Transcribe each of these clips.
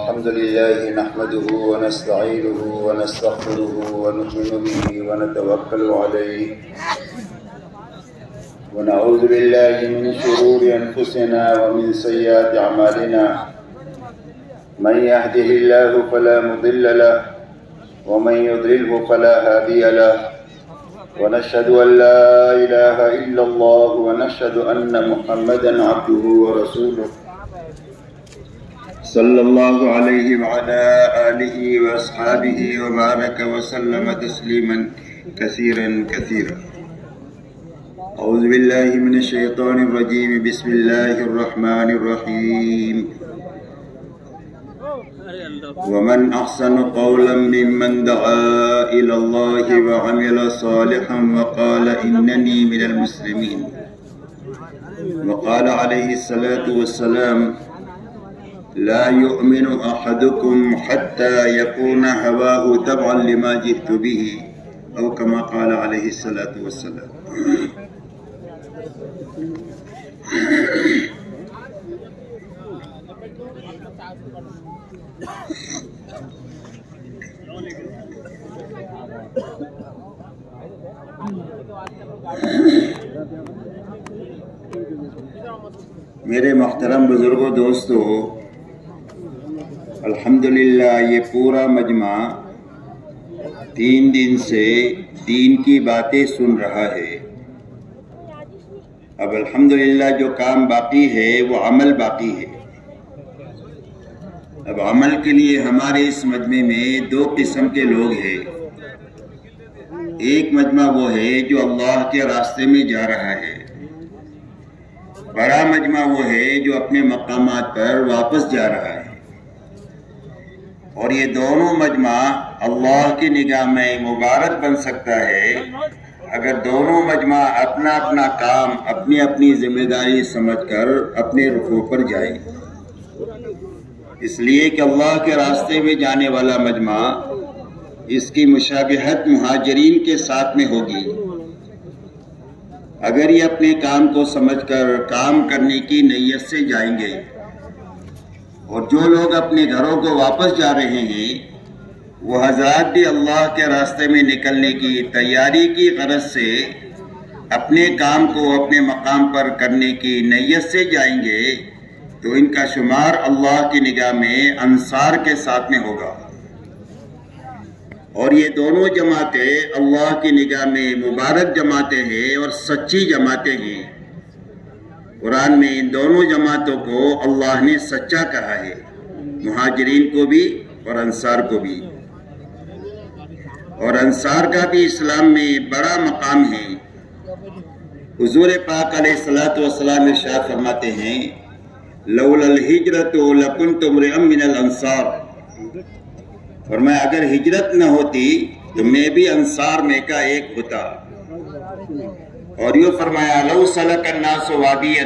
الحمد لله نحمده ونستعينه ونستغفره ونؤمن به ونتوكل عليه ونعوذ بالله من شرور أنفسنا ومن سيئات أعمالنا من يهده الله فلا مضل له ومن يضلله فلا هادي له ونشهد أن لا إله إلا الله ونشهد أن محمدا عبده ورسوله صلى الله عليه وعلى آله وأصحابه وبارك وسلم تسليما كثيرا كثيرا. أعوذ بالله من الشيطان الرجيم. بسم الله الرحمن الرحيم. ومن أحسن قولا ممن دعا إلى الله وعمل صالحا وقال إنني من المسلمين. وقال عليه الصلاة والسلام لا يؤمن أحدكم حتى يكون هواه تبعا لما جئت به أو كما قال عليه الصلاة والسلام. میرے محترم بزرگوں دوستو، الحمدللہ یہ پورا مجمع 3 دن سے دین کی باتیں سن رہا ہے. اب الحمدللہ جو کام باقی ہے وہ عمل باقی ہے. اب عمل کے لیے ہمارے اس مجمع میں 2 قسم کے لوگ ہیں. ایک مجمع وہ ہے جو اللہ کے راستے میں جا رہا ہے. بڑا مجمع وہ ہے جو اپنے مقامات پر واپس جا رہا ہے. اور یہ دونوں مجمع اللہ کی نگاہ میں مبارک بن سکتا ہے اگر دونوں مجمع اپنا اپنا کام اپنی اپنی ذمہ داری سمجھ کر اپنے رخوں پر جائے. اس لیے کہ اللہ کے راستے میں جانے والا مجمع اس کی مشابہت مہاجرین کے ساتھ میں ہوگی. اگر یہ اپنے کام کو سمجھ کر کام کرنے کی نیت سے جائیں گے، اور جو لوگ اپنے گھروں کو واپس جا رہے ہیں وہ حضرات بھی اللہ کے راستے میں نکلنے کی تیاری کی غرض سے اپنے کام کو اپنے مقام پر کرنے کی نیت سے جائیں گے تو ان کا شمار اللہ کی نگاہ میں انصار کے ساتھ میں ہوگا. اور یہ دونوں جماعتیں اللہ کی نگاہ میں مبارک جماعتیں ہیں اور سچی جماعتیں ہیں. قرآن میں ان دونوں جماعتوں کو اللہ نے سچا کہا ہے، مہاجرین کو بھی اور انصار کو بھی. اور انصار کا بھی اسلام میں بڑا مقام ہے. حضور پاک علیہ الصلوۃ ارشاد فرماتے ہیں لولا الہجرۃ لکنت امرئا من الانصار. فرمایا اگر ہجرت نہ ہوتی تو میں بھی انصار میں کا ایک ہوتا. اور یوں فرمایا لو سلک الناس وادیا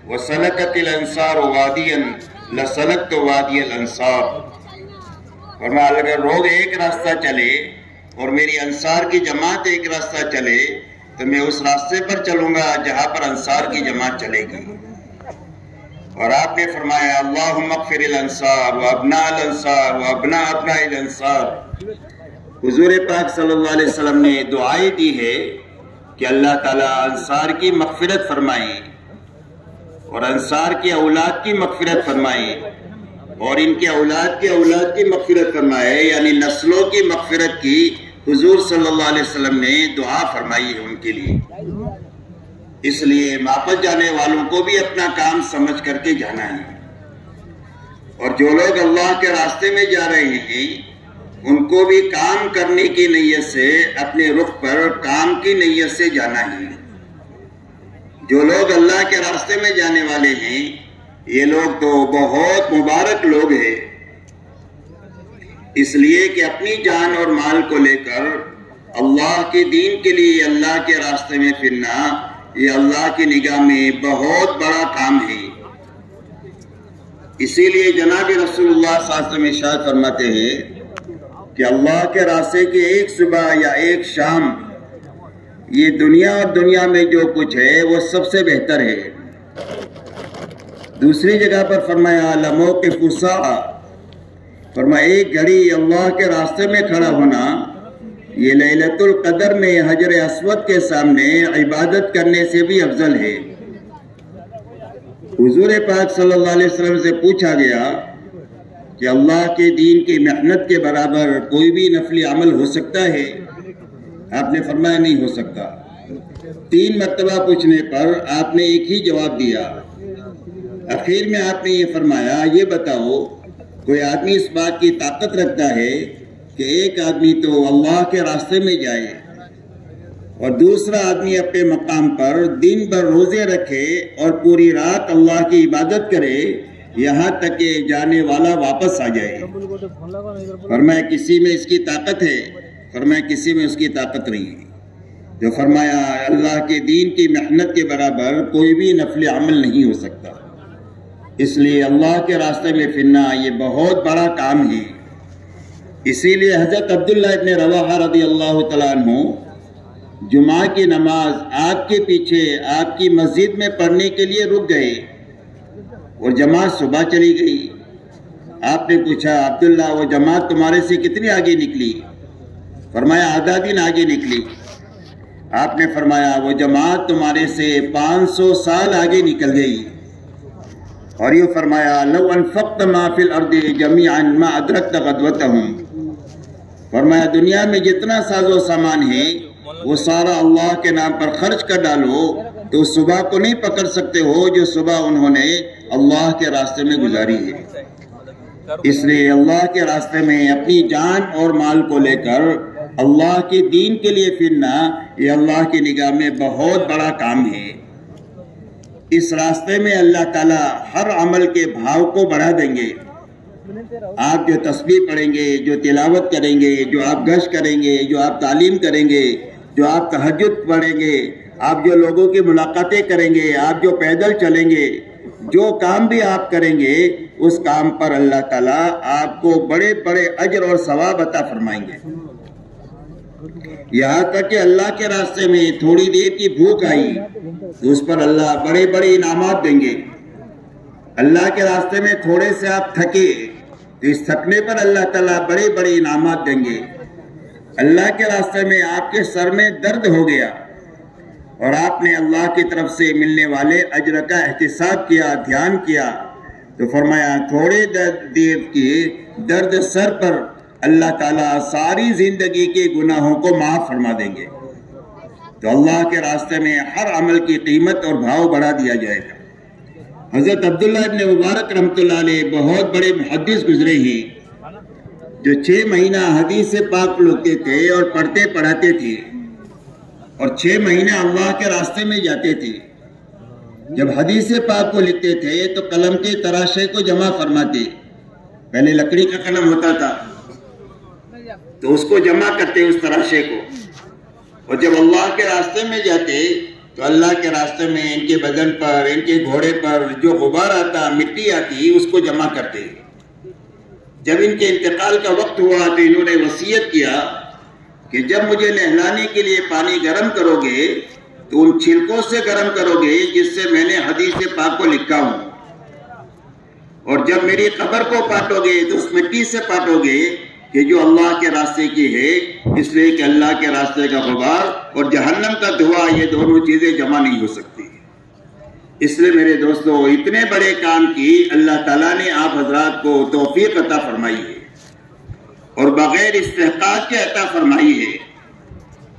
وسلکت الانصار وادیا لسلکت وادی الانصار. فرمایا اگر لوگ ایک راستہ چلے اور میری انصار کی جماعت ایک راستہ چلے تو میں اس راستے پر چلوں گا جہاں پر انصار کی جماعت چلے گی. اور آپ نے فرمایا اللہم اغفر الانصار وابناء الانصار وابناء ابناء الانصار. حضور پاک صلی اللہ علیہ وسلم نے دعائیں دی ہے کہ اللہ تعالیٰ انصار کی مغفرت فرمائے اور انصار کی اولاد کی مغفرت فرمائے اور ان کے اولاد کی مغفرت فرمائے، یعنی نسلوں کی مغفرت کی حضور صلی اللہ علیہ وسلم نے دعا فرمائی ہے ان کے لیے. اس لیے واپس جانے والوں کو بھی اپنا کام سمجھ کر کے جانا ہے. اور جو لوگ اللہ کے راستے میں جا رہے ہیں ان کو بھی کام کرنے کی نیت سے اپنے رخ پر کام کی نیت سے جانا ہے. جو لوگ اللہ کے راستے میں جانے والے ہیں یہ لوگ تو بہت مبارک لوگ ہیں. اس لیے کہ اپنی جان اور مال کو لے کر اللہ کے دین کے لیے اللہ کے راستے میں پھرنا یہ اللہ کی نگاہ میں بہت بڑا کام ہے. اسی لیے جناب رسول اللہ صلی اللہ علیہ وسلم ارشاد فرماتے ہیں کہ اللہ کے راستے کی ایک صبح یا ایک شام یہ دنیا اور دنیا میں جو کچھ ہے وہ سب سے بہتر ہے. دوسری جگہ پر فرمایا لموقف الساعہ فرمایا ایک گھڑی اللہ کے راستے میں کھڑا ہونا یہ لیلۃ القدر میں حجر اسود کے سامنے عبادت کرنے سے بھی افضل ہے۔ حضور پاک صلی اللہ علیہ وسلم سے پوچھا گیا کہ اللہ کے دین کی محنت کے برابر کوئی بھی نفلی عمل ہو سکتا ہے؟ آپ نے فرمایا نہیں ہو سکتا۔ 3 مرتبہ پوچھنے پر آپ نے ایک ہی جواب دیا۔ آخر میں آپ نے یہ فرمایا یہ بتاؤ کوئی آدمی اس بات کی طاقت رکھتا ہے کہ ایک آدمی تو اللہ کے راستے میں جائے اور دوسرا آدمی اپنے مقام پر دن بھر روزے رکھے اور پوری رات اللہ کی عبادت کرے یہاں تک کہ جانے والا واپس آ جائے؟ فرمایا کسی میں اس کی طاقت ہے؟ فرمایا کسی میں اس کی طاقت نہیں ہے۔ جو فرمایا اللہ کے دین کی محنت کے برابر کوئی بھی نفل عمل نہیں ہو سکتا۔ اس لیے اللہ کے راستے میں پھرنا یہ بہت بڑا کام ہے۔ اسی لیے حضرت عبداللہ ابن رواحہ رضی اللہ تعالیٰ عنہ جمعہ کی نماز آپ کے پیچھے آپ کی مسجد میں پڑھنے کے لیے رک گئے اور جماعت صبح چلی گئی۔ آپ نے پوچھا عبداللہ وہ جماعت تمہارے سے کتنی آگے نکلی؟ فرمایا آدھا دن آگے نکلی۔ آپ نے فرمایا وہ جماعت تمہارے سے 500 سال آگے نکل گئی۔ اور یہ فرمایا لو انفقت ما فی الارض جمیعا ما ادرکت غدوتہم، فرمایا دنیا میں جتنا ساز و سامان ہے وہ سارا اللہ کے نام پر خرچ کر ڈالو تو صبح کو نہیں پکڑ سکتے ہو جو صبح انہوں نے اللہ کے راستے میں گزاری ہے۔ اس لیے اللہ کے راستے میں اپنی جان اور مال کو لے کر اللہ کے دین کے لیے پھرنا یہ اللہ کی نگاہ میں بہت بڑا کام ہے۔ اس راستے میں اللہ تعالیٰ ہر عمل کے بھاؤ کو بڑھا دیں گے۔ آپ جو تسبیح پڑھیں گے، جو تلاوت کریں گے، جو آپ گشت کریں گے، جو آپ تعلیم کریں گے، جو آپ تہجد پڑھیں گے، آپ جو لوگوں کی ملاقاتیں کریں گے، آپ جو پیدل چلیں گے، جو کام بھی آپ کریں گے اس کام پر اللہ تعالیٰ آپ کو بڑے بڑے اجر اور ثواب عطا فرمائیں گے۔ یہاں تک کہ اللہ کے راستے میں تھوڑی دیر کی بھوک آئی تو اس پر اللہ بڑے بڑے انعامات دیں گے۔ اللہ کے راستے میں تھوڑے سے آپ تھکے تو اس تھکنے پر اللہ تعالیٰ بڑے بڑے انعامات دیں گے۔ اللہ کے راستے میں آپ کے سر میں درد ہو گیا اور آپ نے اللہ کی طرف سے ملنے والے اجر کا احتساب کیا، دھیان کیا، تو فرمایا تھوڑے دیر کی درد سر پر اللہ تعالیٰ ساری زندگی کے گناہوں کو معاف فرما دیں گے۔ تو اللہ کے راستے میں ہر عمل کی قیمت اور بھاؤ بڑھا دیا جائے گا۔ حضرت عبداللہ ابن مبارک رحمۃ اللہ علیہ بہت بڑے محدث گزرے ہیں جو 6 مہینہ حدیث پاک لکھتے تھے اور پڑھتے پڑھاتے تھے اور 6 مہینہ اللہ کے راستے میں جاتے تھے۔ جب حدیث پاک کو لکھتے تھے تو قلم کے تراشے کو جمع فرماتے، پہلے لکڑی کا قلم ہوتا تھا تو اس کو جمع کرتے اس تراشے کو، اور جب اللہ کے راستے میں جاتے تو اللہ کے راستے میں ان کے بدن پر، ان کے گھوڑے پر جو غبار آتا، مٹی آتی، اس کو جمع کرتے۔ جب ان کے انتقال کا وقت ہوا تو انہوں نے وصیت کیا کہ جب مجھے نہلانے کے لیے پانی گرم کرو گے تو ان چھلکوں سے گرم کرو گے جس سے میں نے حدیث پاک کو لکھا ہوں، اور جب میری قبر کو پاٹو گے تو اس مٹی سے پاٹو گے کہ جو اللہ کے راستے کی ہے، اس لیے کہ اللہ کے راستے کا غبار اور جہنم کا دھواں یہ دونوں چیزیں جمع نہیں ہو سکتی۔ اس لیے میرے دوستو اتنے بڑے کام کی اللہ تعالیٰ نے آپ حضرات کو توفیق عطا فرمائی ہے اور بغیر استحقاق کے عطا فرمائی ہے،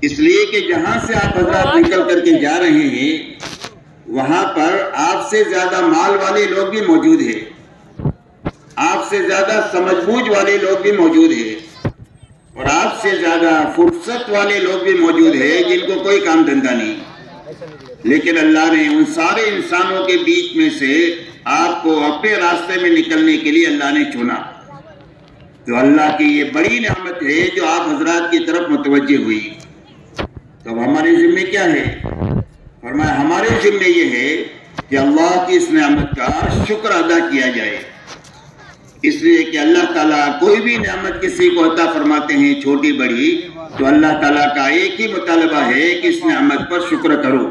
اس لیے کہ جہاں سے آپ حضرات نکل کر کے جا رہے ہیں وہاں پر آپ سے زیادہ مال والے لوگ بھی موجود ہیں، آپ سے زیادہ سمجھ بوجھ والے لوگ بھی موجود ہیں، اور آپ سے زیادہ فرصت والے لوگ بھی موجود ہیں جن کو کوئی کام دھندا نہیں، لیکن اللہ نے ان سارے انسانوں کے بیچ میں سے آپ کو اپنے راستے میں نکلنے کے لیے اللہ نے چنا۔ تو اللہ کی یہ بڑی نعمت ہے جو آپ حضرات کی طرف متوجہ ہوئی۔ تو اب ہمارے ذمہ کیا ہے؟ فرمایا ہمارے ذمہ یہ ہے کہ اللہ کی اس نعمت کا شکر ادا کیا جائے، اس لیے کہ اللہ تعالیٰ کوئی بھی نعمت کسی کو عطا فرماتے ہیں چھوٹی بڑی تو اللہ تعالیٰ کا ایک ہی مطالبہ ہے کہ اس نعمت پر شکر کرو۔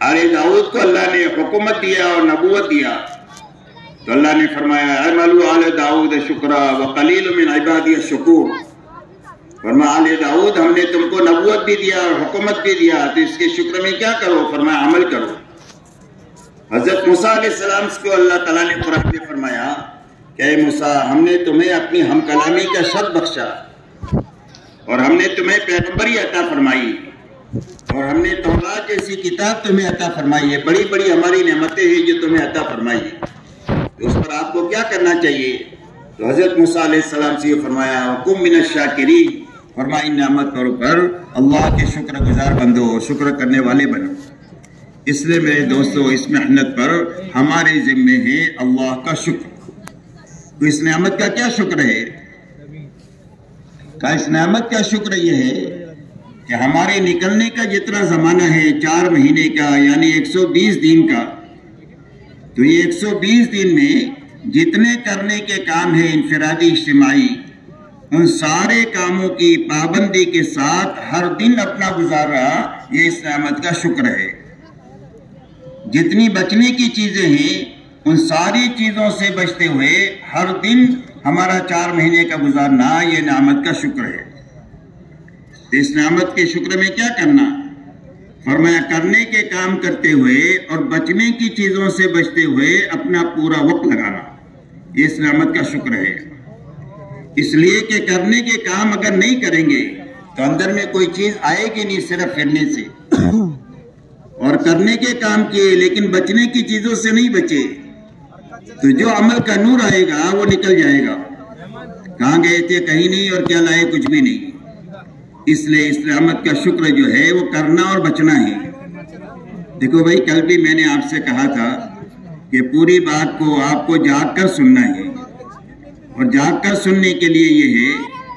آل داؤد کو اللہ نے حکومت دیا اور نبوت دیا تو اللہ نے فرمایا اعملوا آل داؤد شکرا وقلیل من عبادی الشکور، فرمایا آل داؤد ہم نے تم کو نبوت بھی دیا اور حکومت بھی دیا، تو اس کے شکر میں کیا کرو؟ فرمایا عمل کرو۔ حضرت موسیٰ علیہ السلام کو اللہ تعالیٰ نے قرآن میں فرمایا کہ اے موسیٰ ہم نے تمہیں اپنی ہم کلامی کا شرف بخشا، اور ہم نے تمہیں پیغمبری عطا فرمائی، اور ہم نے تورات جیسی کتاب تمہیں عطا فرمائی ہے، بڑی بڑی ہماری نعمتیں ہیں جو تمہیں عطا فرمائی ہے، تو اس پر آپ کو کیا کرنا چاہیے؟ تو حضرت موسیٰ علیہ السلام سے یہ فرمایا وَقُم مِّنَ الشَّاكِرِينَ، فرمایا ان نعمت پر اللہ کے شکر گزار بندو، شکر کرنے والے بنو۔ اس لیے میرے دوستو اس محنت پر ہمارے ذمے ہے اللہ کا شکر۔ تو اس نعمت کا کیا شکر ہے؟ اس نعمت کا شکر یہ ہے کہ ہمارے نکلنے کا جتنا زمانہ ہے 4 مہینے کا یعنی 120 دن کا، تو یہ 120 دن میں جتنے کرنے کے کام ہیں انفرادی اجتماعی، ان سارے کاموں کی پابندی کے ساتھ ہر دن اپنا گزارا، یہ اس نعمت کا شکر ہے۔ جتنی بچنے کی چیزیں ہیں ان ساری چیزوں سے بچتے ہوئے ہر دن ہمارا 4 مہینے کا گزارنا یہ نعمت کا شکر ہے۔ اس نعمت کے شکر میں کیا کرنا؟ فرمایا کرنے کے کام کرتے ہوئے اور بچنے کی چیزوں سے بچتے ہوئے اپنا پورا وقت لگانا، یہ اس نعمت کا شکر ہے۔ اس لیے کہ کرنے کے کام اگر نہیں کریں گے تو اندر میں کوئی چیز آئے گی نہیں صرف پھرنے سے، اور کرنے کے کام کیے لیکن بچنے کی چیزوں سے نہیں بچے تو جو عمل کا نور آئے گا وہ نکل جائے گا، کہاں گئے تھے کہیں نہیں اور کیا لائے کچھ بھی نہیں۔ اس لیے اس نعمت کا شکر جو ہے وہ کرنا اور بچنا ہے۔ دیکھو بھائی کل بھی میں نے آپ سے کہا تھا کہ پوری بات کو آپ کو جاگ کر سننا ہے، اور جاگ کر سننے کے لیے یہ ہے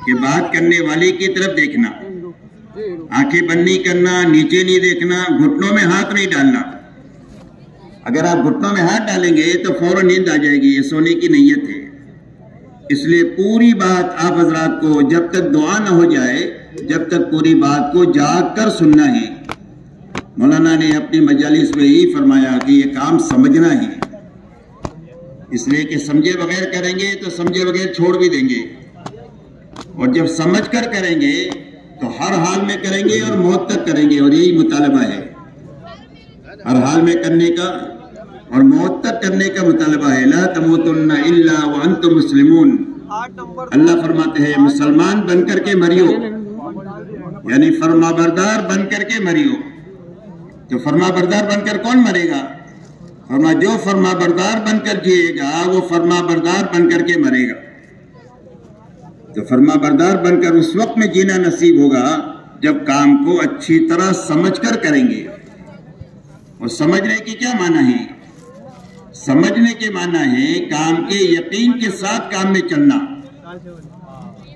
کہ بات کرنے والے کی طرف دیکھنا، آنکھیں بند نہیں کرنا، نیچے نہیں دیکھنا، گھٹنوں میں ہاتھ نہیں ڈالنا۔ اگر آپ گھٹنوں میں ہاتھ ڈالیں گے تو فوراً نیند آ جائے گی، یہ سونے کی نیت ہے۔ اس لیے پوری بات آپ حضرات کو جب تک دعا نہ ہو جائے جب تک پوری بات کو جاگ کر سننا ہے۔ مولانا نے اپنی مجالس میں یہی فرمایا کہ یہ کام سمجھنا ہے، اس لیے کہ سمجھے بغیر کریں گے تو سمجھے بغیر چھوڑ بھی دیں گے، اور جب سمجھ کر کریں گے تو ہر حال میں کریں گے اور موت تک کریں گے، اور یہی مطالبہ ہے، ہر حال میں کرنے کا اور موت تک کرنے کا مطالبہ ہے۔ لا تموتن الا وانتم مسلمون، اللہ فرماتے ہیں مسلمان بن کر کے مریو، یعنی فرما بردار بن کر کے مریو۔ تو فرما بردار بن کر کون مرے گا؟ فرما جو فرما بردار بن کر جیے گا وہ فرما بردار بن کر کے مرے گا۔ تو فرما بردار بن کر اس وقت میں جینا نصیب ہوگا جب کام کو اچھی طرح سمجھ کر کریں گے۔ اور سمجھنے کی کیا معنی ہے؟ سمجھنے کے معنی ہے کام کے یقین کے ساتھ کام میں چلنا۔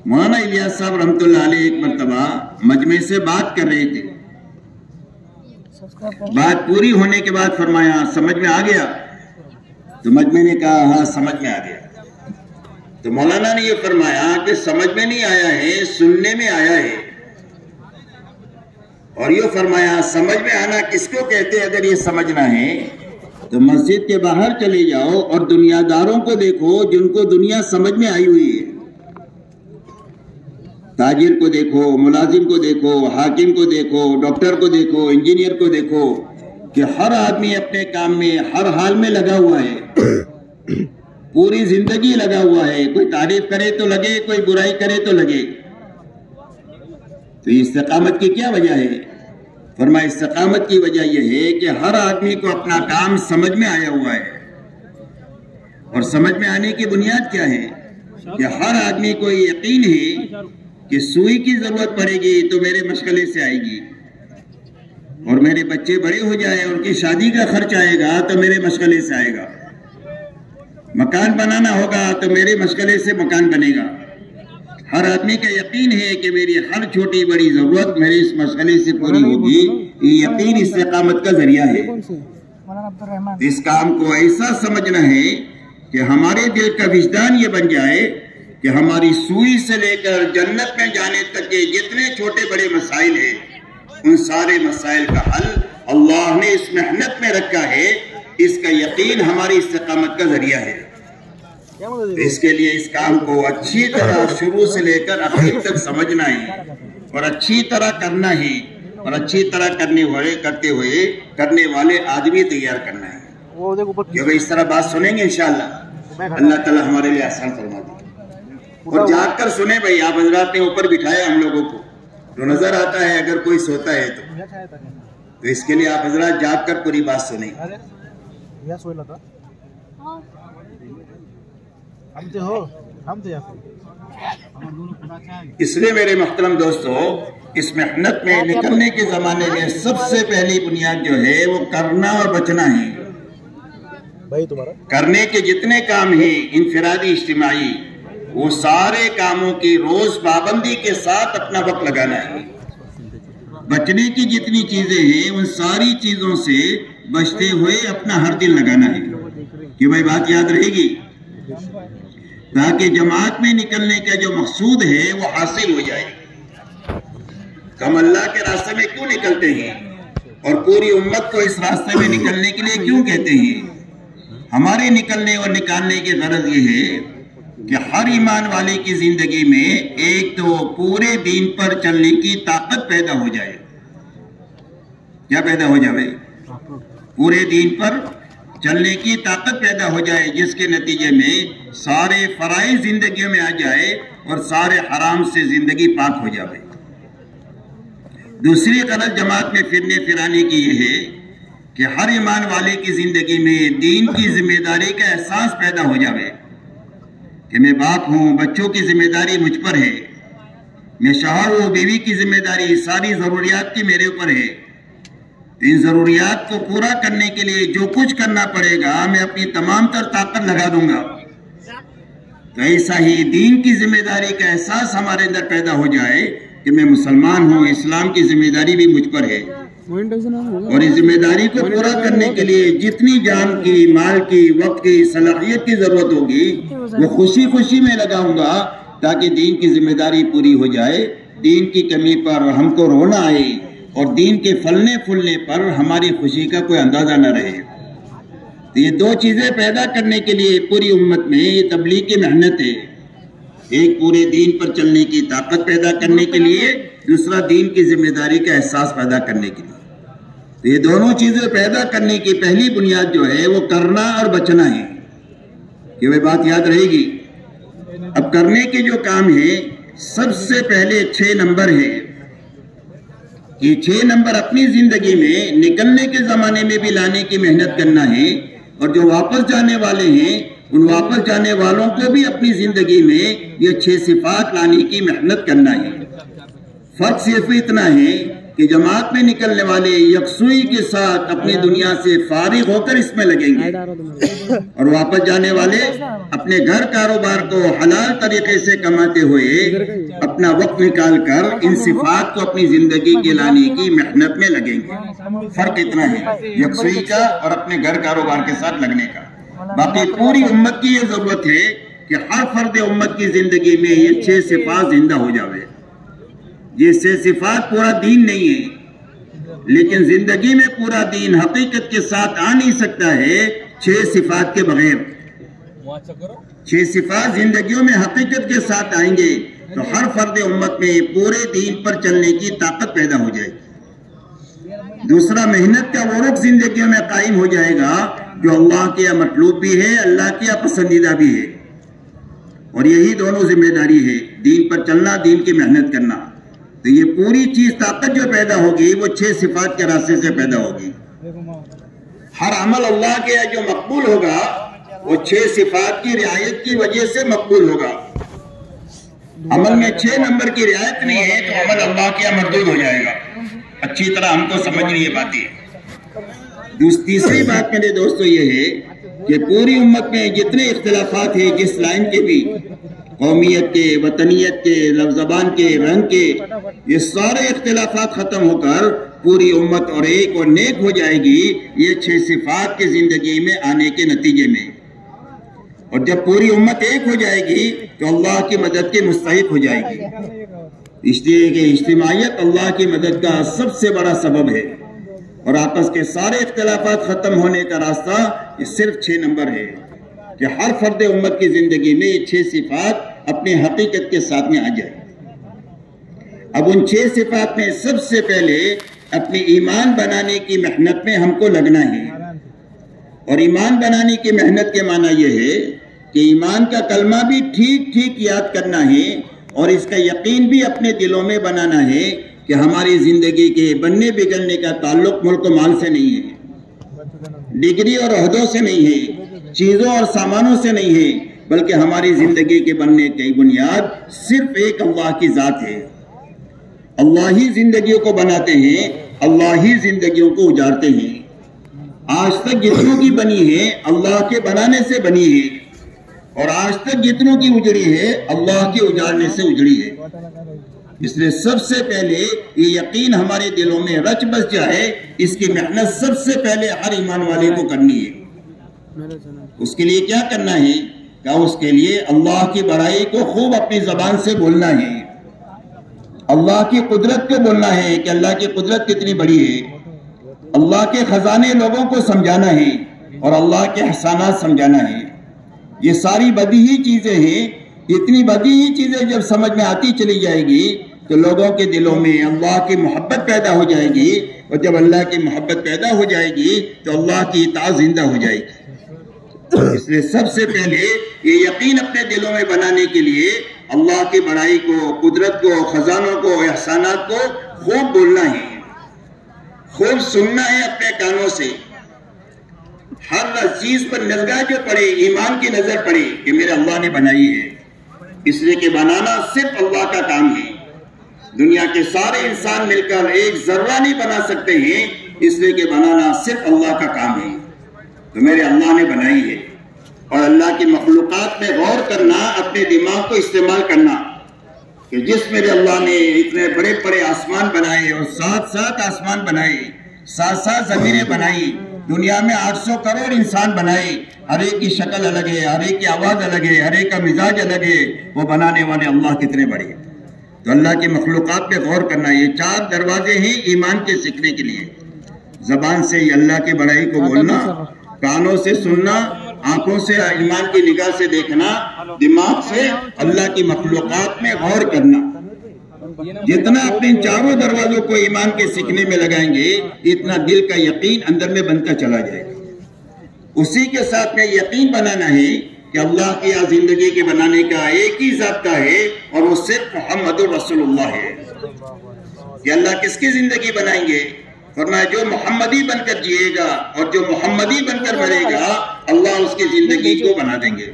مولانا الیاس صاحب رحمۃ اللہ علیہ ایک مرتبہ مجمع سے بات کر رہے تھے، بات پوری ہونے کے بعد فرمایا سمجھ میں آ گیا؟ تو مجمع نے کہا ہاں سمجھ میں آ گیا۔ تو مولانا نے یہ فرمایا کہ سمجھ میں نہیں آیا ہے، سننے میں آیا ہے، اور یہ فرمایا سمجھ میں آنا کس کو کہتے ہیں؟ اگر یہ سمجھنا ہے تو مسجد کے باہر چلے جاؤ اور دنیا داروں کو دیکھو جن کو دنیا سمجھ میں آئی ہوئی ہے، تاجر کو دیکھو، ملازم کو دیکھو، حاکم کو دیکھو، ڈاکٹر کو دیکھو، انجینئر کو دیکھو کہ ہر آدمی اپنے کام میں ہر حال میں لگا ہوا ہے، پوری زندگی لگا ہوا ہے، کوئی تعریف کرے تو لگے، کوئی برائی کرے تو لگے۔ تو استقامت کی کیا وجہ ہے؟ فرمایا استقامت کی وجہ یہ ہے کہ ہر آدمی کو اپنا کام سمجھ میں آیا ہوا ہے، اور سمجھ میں آنے کی بنیاد کیا ہے کہ ہر آدمی کو یہ یقین ہے کہ سوئی کی ضرورت پڑے گی تو میرے مشغلے سے آئے گی، اور میرے بچے بڑے ہو جائے ان کی شادی کا خرچ آئے گا تو میرے مشغلے سے آئے گا، مکان بنانا ہوگا تو میرے مشغلے سے مکان بنے گا۔ ہر آدمی کا یقین ہے کہ میری ہر چھوٹی بڑی ضرورت میرے اس مشغلے سے پوری ہوگی، یہ یقین استقامت کا ذریعہ ہے۔ اس کام کو ایسا سمجھنا ہے کہ ہمارے دل کا وجدان یہ بن جائے کہ ہماری سوئی سے لے کر جنت میں جانے تک کے جتنے چھوٹے بڑے مسائل ہیں ان سارے مسائل کا حل اللہ نے اس محنت میں رکھا ہے، اس کا یقین ہماری استقامت کا ذریعہ ہے۔ اس کے لیے اس کام کو اچھی طرح شروع سے لے کر آخر تک سمجھنا ہے اور اچھی طرح کرنا ہے اور اچھی طرح کرنے والے آدمی تیار کرنا ہے. کیونکہ اس طرح بات سنیں گے انشاءاللہ اللہ تعالیٰ ہمارے لیے آسان فرما دے. اور جاگ کر سنیں بھائی. آپ حضرات نے اوپر بٹھایا ہم لوگوں کو تو نظر آتا ہے اگر کوئی سوتا ہے تو اس کے لیے آپ حضرات جاگ کر پوری بات سنیں. اس لیے میرے محترم دوستو اس محنت میں نکلنے کے زمانے میں سب سے پہلی بنیاد جو ہے وہ کرنا اور بچنا ہے. کرنے کے جتنے کام ہیں انفرادی اجتماعی وہ سارے کاموں کی روز پابندی کے ساتھ اپنا وقت لگانا ہے. بچنے کی جتنی چیزیں ہیں ان ساری چیزوں سے بچتے ہوئے اپنا ہر دن لگانا ہے. کہ بھائی بات یاد رہے گی تاکہ جماعت میں نکلنے کا جو مقصود ہے وہ حاصل ہو جائے. ہم اللہ کے راستے میں کیوں نکلتے ہیں اور پوری امت کو اس راستے میں نکلنے کے لیے کیوں کہتے ہیں؟ ہمارے نکلنے اور نکالنے کی غرض یہ ہے کہ ہر ایمان والے کی زندگی میں ایک تو پورے دین پر چلنے کی طاقت پیدا ہو جائے. کیا پیدا ہو جائے؟ پورے دین پر چلنے کی طاقت پیدا ہو جائے جس کے نتیجے میں سارے فرائض زندگیوں میں آ جائے اور سارے حرام سے زندگی پاک ہو جائے. دوسری غرض جماعت میں پھرنے پھرانے کی یہ ہے کہ ہر ایمان والے کی زندگی میں دین کی ذمہ داری کا احساس پیدا ہو جائے کہ میں باپ ہوں, بچوں کی ذمہ داری مجھ پر ہے, میں شوہر ہوں, بیوی کی ذمہ داری ساری ضروریات کی میرے اوپر ہے. ان ضروریات کو پورا کرنے کے لیے جو کچھ کرنا پڑے گا میں اپنی تمام تر طاقت لگا دوں گا. تو ایسا ہی دین کی ذمہ داری کا احساس ہمارے اندر پیدا ہو جائے کہ میں مسلمان ہوں, اسلام کی ذمہ داری بھی مجھ پر ہے اور اس ذمہ داری کو پورا کرنے کے لیے جتنی جان کی, مال کی, وقت کی, صلاحیت کی ضرورت ہوگی وہ خوشی خوشی میں لگاؤں گا تاکہ دین کی ذمہ داری پوری ہو جائے. دین کی کمی پر ہم کو رونا آئے اور دین کے پھلنے پھولنے پر ہماری خوشی کا کوئی اندازہ نہ رہے. تو یہ دو چیزیں پیدا کرنے کے لیے پوری امت میں یہ تبلیغ کی محنت ہے. ایک پورے دین پر چلنے کی طاقت پیدا کرنے کے لیے, دوسرا دین کی ذمہ داری کا احساس پیدا کرنے کے لیے. تو یہ دونوں چیزیں پیدا کرنے کی پہلی بنیاد جو ہے وہ کرنا اور بچنا ہے. کہ وہ بات یاد رہے گی. اب کرنے کے جو کام ہیں سب سے پہلے 6 نمبر ہے. یہ 6 نمبر اپنی زندگی میں نکلنے کے زمانے میں بھی لانے کی محنت کرنا ہے اور جو واپس جانے والے ہیں ان واپس جانے والوں کو بھی اپنی زندگی میں یہ 6 صفات لانے کی محنت کرنا ہے. فرق صرف اتنا ہے کہ جماعت میں نکلنے والے یکسوئی کے ساتھ اپنی دنیا سے فارغ ہو کر اس میں لگیں گے اور واپس جانے والے اپنے گھر کاروبار کو حلال طریقے سے کماتے ہوئے اپنا وقت نکال کر ان صفات کو اپنی زندگی کے لانے کی محنت میں لگیں گے. فرق اتنا ہے یکسوئی کا اور اپنے گھر کاروبار کے ساتھ لگنے کا. باقی پوری امت کی یہ ضرورت ہے کہ ہر فرد امت کی زندگی میں یہ 6 صفات زندہ ہو جاوے. یہ 6 صفات پورا دین نہیں ہے لیکن زندگی میں پورا دین حقیقت کے ساتھ آ نہیں سکتا ہے 6 صفات کے بغیر. 6 صفات زندگیوں میں حقیقت کے ساتھ آئیں گے تو ہر فرد امت میں پورے دین پر چلنے کی طاقت پیدا ہو جائے گی. دوسرا محنت کا وہ رخ زندگیوں میں قائم ہو جائے گا جو اللہ کے مطلوب بھی ہے, اللہ کے پسندیدہ بھی ہے. اور یہی دونوں ذمہ داری ہے, دین پر چلنا, دین کی محنت کرنا. تو یہ پوری چیز طاقت جو پیدا ہوگی وہ 6 صفات کے راستے سے پیدا ہوگی. ہر عمل اللہ کے جو مقبول ہوگا وہ 6 صفات کی رعایت کی وجہ سے مقبول ہوگا. عمل میں 6 نمبر کی رعایت نہیں ہے تو عمل اللہ کے مردود ہو جائے گا. اچھی طرح ہم کو سمجھنی یہ باتیں. تیسری بات میرے دوستو یہ ہے کہ پوری امت میں جتنے اختلافات ہیں جس لائن کے بھی, قومیت کے, وطنیت کے, لفظ زبان کے, رنگ کے, یہ سارے اختلافات ختم ہو کر پوری امت اور ایک اور نیک ہو جائے گی یہ 6 صفات کی زندگی میں آنے کے نتیجے میں. اور جب پوری امت ایک ہو جائے گی تو اللہ کی مدد کے مستحق ہو جائے گی. اس لیے کہ اجتماعیت اللہ کی مدد کا سب سے بڑا سبب ہے اور آپس کے سارے اختلافات ختم ہونے کا راستہ یہ صرف 6 نمبر ہے. کہ ہر فرد امت کی زندگی میں یہ 6 صفات اپنی حقیقت کے ساتھ میں آ جائے۔ اب ان 6 صفات میں سب سے پہلے اپنی ایمان بنانے کی محنت میں ہم کو لگنا ہے، اور ایمان بنانے کی محنت کے معنی یہ ہے کہ ایمان کا کلمہ بھی ٹھیک ٹھیک یاد کرنا ہے، اور اس کا یقین بھی اپنے دلوں میں بنانا ہے کہ ہماری زندگی کے بننے بگڑنے کا تعلق ملک و مال سے نہیں ہے، ڈگری اور عہدوں سے نہیں ہے، چیزوں اور سامانوں سے نہیں ہے، بلکہ ہماری زندگی کے بننے کی بنیاد صرف ایک اللہ کی ذات ہے۔ اللہ ہی زندگیوں کو بناتے ہیں، اللہ ہی زندگیوں کو اجارتے ہیں۔ آج تک جتنوں کی بنی ہے اللہ کے بنانے سے بنی ہے، اور آج تک جتنوں کی اجڑی ہے اللہ کے اجارنے سے اجڑی ہے۔ اس لیے سب سے پہلے یہ یقین ہمارے دلوں میں رچ بس جائے، اس کی محنت سب سے پہلے ہر ایمان والے کو کرنی ہے۔ اس کے لیے کیا کرنا ہے کہ اس کے لیے اللہ کی بڑائی کو خوب اپنی زبان سے بولنا ہے، اللہ کی قدرت کو بولنا ہے کہ اللہ کی قدرت کتنی بڑی ہے، اللہ کے خزانے لوگوں کو سمجھانا ہے اور اللہ کے احسانات سمجھانا ہے۔ یہ ساری بدیہی چیزیں ہیں، اتنی بدیہی چیزیں جب سمجھ میں آتی چلی جائے گی تو لوگوں کے دلوں میں اللہ کی محبت پیدا ہو جائے گی، اور جب اللہ کی محبت پیدا ہو جائے گی تو اللہ کی اطاعت زندہ ہو جائے گی۔ اس لیے سب سے پہلے یہ یقین اپنے دلوں میں بنانے کے لیے اللہ کی بڑائی کو، قدرت کو، خزانوں کو، احسانات کو خوب بولنا ہے، خوب سننا ہے اپنے کانوں سے۔ ہر چیز پر نگاہ جو پڑے، ایمان کی نظر پڑے کہ میرے اللہ نے بنائی ہے، اس لیے کہ بنانا صرف اللہ کا کام ہے۔ دنیا کے سارے انسان مل کر ایک ذرہ نہیں بنا سکتے ہیں، اس لیے کہ بنانا صرف اللہ کا کام ہے۔ تو میرے اللہ نے بنائی ہے، اور اللہ کی مخلوقات میں غور کرنا، اپنے دماغ کو استعمال کرنا کہ جس میرے اللہ نے اتنے بڑے بڑے آسمان بنائے، اور 7 آسمان بنائے، 7 زمینیں بنائی، دنیا میں 800 کروڑ انسان بنائے، ہر ایک کی شکل الگ ہے، ہر ایک کی آواز الگ ہے، ہر ایک کا مزاج الگ ہے، وہ بنانے والے اللہ کتنے بڑے ہیں۔ تو اللہ کی مخلوقات پہ غور کرنا، یہ 4 دروازے ہیں ایمان کے سیکھنے کے لیے۔ زبان سے اللہ کی بڑائی کو بولنا، کانوں سے سننا، آنکھوں سے ایمان کی نگاہ سے دیکھنا، دماغ سے اللہ کی مخلوقات میں غور کرنا۔ جتنا اپنے 4 دروازوں کو ایمان کے سیکھنے میں لگائیں گے، اتنا دل کا یقین اندر میں بنتا چلا جائے گا۔ اسی کے ساتھ میں یقین بنانا ہے کہ اللہ کی زندگی کے بنانے کا ایک ہی ضابطہ ہے، اور وہ صرف محمد رسول اللہ ہے۔ کہ اللہ کس کی زندگی بنائیں گے؟ فرمایا جو محمدی بن کر جیے گا اور جو محمدی بن کر مرے گا، اللہ اس کی زندگی کو بنا دیں گے۔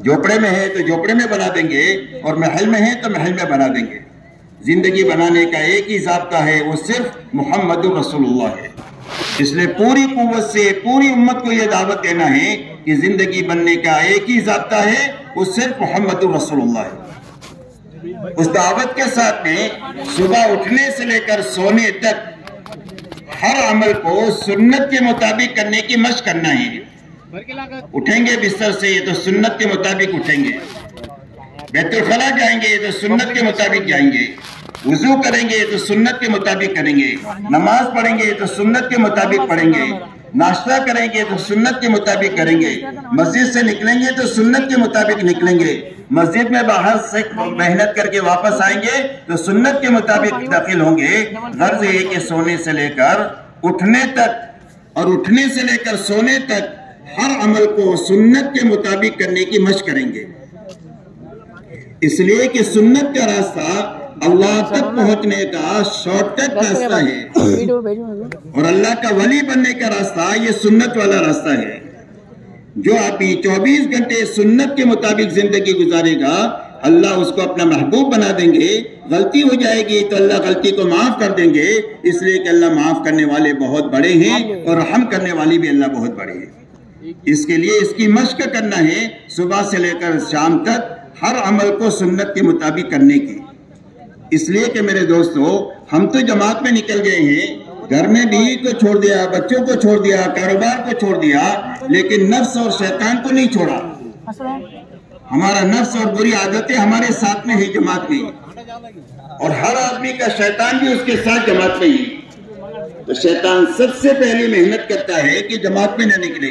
جھوپڑے میں ہے تو جھوپڑے میں بنا دیں گے، اور محل میں ہے تو محل میں بنا دیں گے۔ زندگی بنانے کا ایک ہی ضابطہ ہے، وہ صرف محمد رسول اللہ ہے۔ اس لیے پوری قوت سے پوری امت کو یہ دعوت دینا ہے کہ زندگی بننے کا ایک ہی ضابطہ ہے، وہ صرف محمد رسول اللہ ہے۔ اس دعوت کے ساتھ میں صبح اٹھنے سے لے کر سونے تک ہر عمل کو سنت کے مطابق کرنے کی مشق کرنا ہے۔ اٹھیں گے بستر سے تو سنت کے مطابق اٹھیں گے، بیت الخلا جائیں گے تو سنت کے مطابق جائیں گے، وضو کریں گے تو سنت کے مطابق کریں گے، نماز پڑھیں گے تو سنت کے مطابق پڑھیں گے، ناشتہ کریں گے تو سنت کے مطابق کریں گے، مسجد سے نکلیں گے تو سنت کے مطابق نکلیں گے، مسجد میں باہر سے محنت کر کے واپس آئیں گے تو سنت کے مطابق داخل ہوں گے۔ غرض یہ کہ سونے سے لے کر اٹھنے تک اور اٹھنے سے لے کر سونے تک ہر عمل کو سنت کے مطابق کرنے کی مشق کریں گے، اس لیے کہ سنت کا راستہ اللہ تک پہنچنے کا شارٹ کٹ راستہ ہے، اور اللہ کا ولی بننے کا راستہ یہ سنت والا راستہ ہے۔ جو ابھی 24 گھنٹے سنت کے مطابق زندگی گزارے گا، اللہ اس کو اپنا محبوب بنا دیں گے۔ غلطی ہو جائے گی تو اللہ غلطی کو معاف کر دیں گے، اس لیے کہ اللہ معاف کرنے والے بہت بڑے ہیں، اور رحم کرنے والی بھی اللہ بہت بڑے ہیں۔ اس کے لیے اس کی مشق کرنا ہے، صبح سے لے کر شام تک ہر عمل کو سنت کے مطابق کرنے کی۔ اس لیے کہ میرے دوستو، ہم تو جماعت میں نکل گئے ہیں، گھر میں بیوی کو چھوڑ دیا، بچوں کو چھوڑ دیا، کاروبار کو چھوڑ دیا، لیکن نفس اور شیطان کو نہیں چھوڑا۔ ہمارا نفس اور بری عادتیں ہمارے ساتھ میں ہی جماعت میں، اور ہر آدمی کا شیطان بھی اس کے ساتھ جماعت میں ہی۔ تو شیطان سب سے پہلی محنت کرتا ہے کہ جماعت میں نہ نکلے،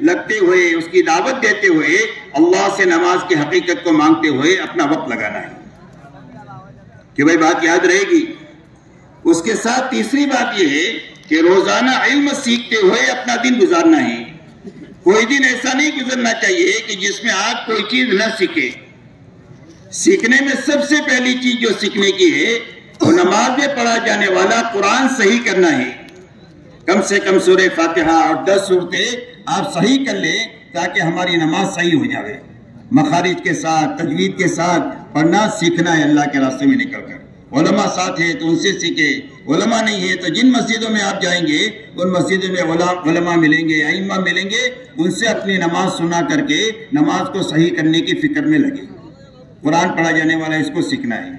لگتے ہوئے، اس کی دعوت دیتے ہوئے، اللہ سے نماز کی حقیقت کو مانگتے ہوئے اپنا وقت لگانا ہے کہ بھائی بات یاد رہے گی۔ اس کے ساتھ تیسری بات یہ ہے کہ روزانہ علم سیکھتے ہوئے اپنا دن گزارنا ہے۔ کوئی دن ایسا نہیں گزرنا چاہیے کہ جس میں آپ کوئی چیز نہ سیکھے۔ سیکھنے میں سب سے پہلی چیز جو سیکھنے کی ہے وہ نماز میں پڑھا جانے والا قرآن صحیح کرنا ہے۔ کم سے کم سورہ فاتحہ اور 10 سورتیں آپ صحیح کر لیں تاکہ ہماری نماز صحیح ہو جائے۔ مخارج کے ساتھ، تجوید کے ساتھ پڑھنا سیکھنا ہے اللہ کے راستے میں نکل کر۔ علماء ساتھ ہیں تو ان سے سیکھے، علماء نہیں ہے تو جن مسجدوں میں آپ جائیں گے ان مسجدوں میں علماء ملیں گے، ائمہ ملیں گے، ان سے اپنی نماز سنا کر کے نماز کو صحیح کرنے کی فکر میں لگے۔ قرآن پڑھا جانے والا اس کو سیکھنا ہے۔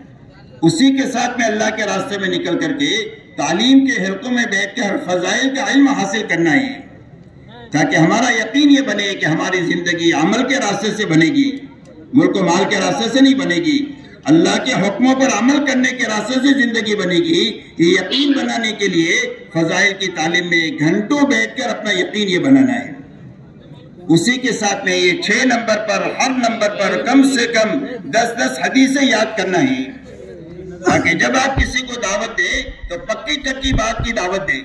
اسی کے ساتھ میں اللہ کے راستے میں نکل کر کے تعلیم کے حلقوں میں بیٹھ کر فضائل کا علم حاصل کرنا ہے تاکہ ہمارا یقین یہ بنے کہ ہماری زندگی عمل کے راستے سے بنے گی، ملک و مال کے راستے سے نہیں بنے گی، اللہ کے حکموں پر عمل کرنے کے راستے سے زندگی بنے گی۔ یہ یقین بنانے کے لیے فضائل کی تعلیم میں گھنٹوں بیٹھ کر اپنا یقین یہ بنانا ہے۔ اسی کے ساتھ میں یہ 6 نمبر پر، ہر نمبر پر کم سے کم 10 حدیثیں یاد کرنا ہے تاکہ جب آپ کسی کو دعوت دیں تو پکی چکی بات کی دعوت دیں۔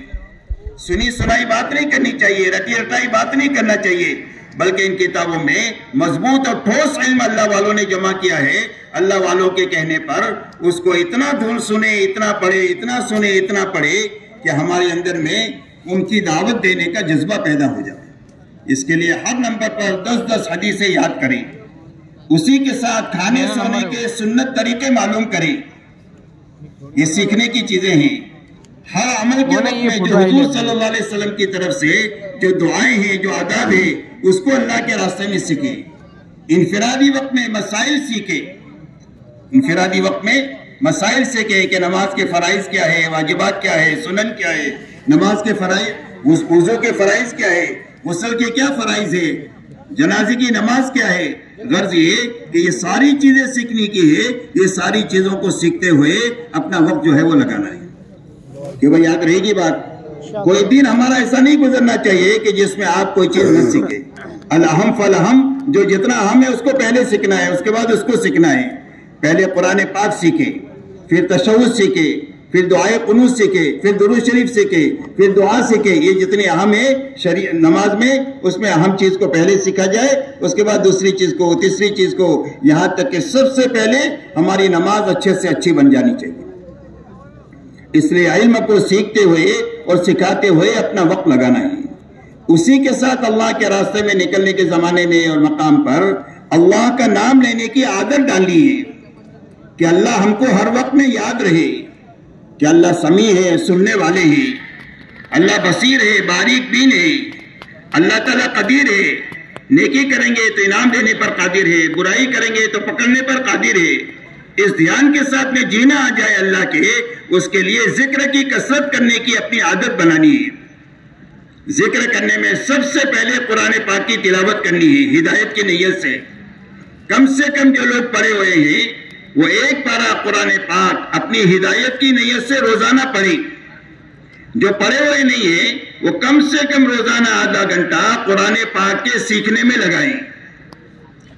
سنی سنائی بات نہیں کرنی چاہیے، رٹی رٹائی بات نہیں کرنا چاہیے، بلکہ ان کتابوں میں مضبوط اور ٹھوس علم اللہ والوں نے جمع کیا ہے۔ اللہ والوں کے کہنے پر اس کو اتنا دھول سنے، اتنا پڑھے، اتنا سنے، اتنا پڑھے کہ ہمارے اندر میں ان کی دعوت دینے کا جذبہ پیدا ہو جائے۔ اس کے لیے ہر نمبر پر 10 حدیثیں یاد کریں۔ اسی کے ساتھ کھانے سونے کے سنت طریقے معلوم کریں۔ یہ سیکھنے کی چیزیں ہیں۔ ہر عمل کے وقت میں جو حضور صلی اللہ علیہ وسلم کی طرف سے جو دعائیں ہیں، جو آداب ہیں، اس کو اللہ کے راستے میں سیکھیں۔ انفرادی وقت میں مسائل سیکھیں۔ انفرادی وقت میں مسائل سیکھیں کہ نماز کے فرائض کیا ہے، واجبات کیا ہے، سنن کیا ہے، نماز کے فرائض، وضو کے فرائض کیا ہے، غسل کے کیا فرائض ہے، جنازے کی نماز کیا ہے۔ غرض یہ کہ یہ ساری چیزیں سیکھنے کی ہے۔ یہ ساری چیزوں کو سیکھتے ہوئے اپنا وقت جو ہے وہ لگانا ہے کہ بھئی یاد رہے گی بات۔ کوئی دن ہمارا ایسا نہیں گزرنا چاہیے کہ جس میں آپ کوئی چیز نہ سیکھے۔ الاہم فالاہم، جو جتنا اہم ہے اس کو پہلے سیکھنا ہے، اس کے بعد اس کو سیکھنا ہے۔ پہلے قرآن پاک سیکھے، پھر تشہد سیکھے، پھر دعائے قنوت سیکھے، پھر درود شریف سیکھے، پھر دعا سیکھے۔ یہ جتنے اہم ہے نماز میں، اس میں اہم چیز کو پہلے سیکھا جائے، اس کے بعد دوسری چیز کو، تیسری چیز کو، یہاں تک کہ سب سے پہلے ہماری نماز اچھے سے اچھی بن جانی چاہیے۔ اس لیے علم کو سیکھتے ہوئے اور سکھاتے ہوئے اپنا وقت لگانا ہے۔ اسی کے ساتھ اللہ کے راستے میں نکلنے کے زمانے میں اور مقام پر اللہ کا نام لینے کی عادت ڈالی ہے کہ اللہ ہم کو ہر وقت میں یاد رہے کہ اللہ سمیع ہے، سننے والے ہیں، اللہ بصیر ہے، باریک بین ہے، اللہ تعالیٰ قدیر ہے، نیکی کریں گے تو انعام دینے پر قادر ہے، برائی کریں گے تو پکڑنے پر قادر ہے۔ اس دھیان کے ساتھ میں جینا آ جائے اللہ کے، اس کے لیے ذکر کی کثرت کرنے کی اپنی عادت بنانی ہے۔ ذکر کرنے میں سب سے پہلے قرآن پاک کی تلاوت کرنی ہے ہدایت کی نیت سے۔ کم سے کم جو لوگ پڑھے ہوئے ہیں وہ ایک پارہ قرآن پاک اپنی ہدایت کی نیت سے روزانہ پڑھیں۔ جو پڑھے ہوئے نہیں ہیں وہ کم سے کم روزانہ آدھا گھنٹہ قرآن پاک کے سیکھنے میں لگائیں۔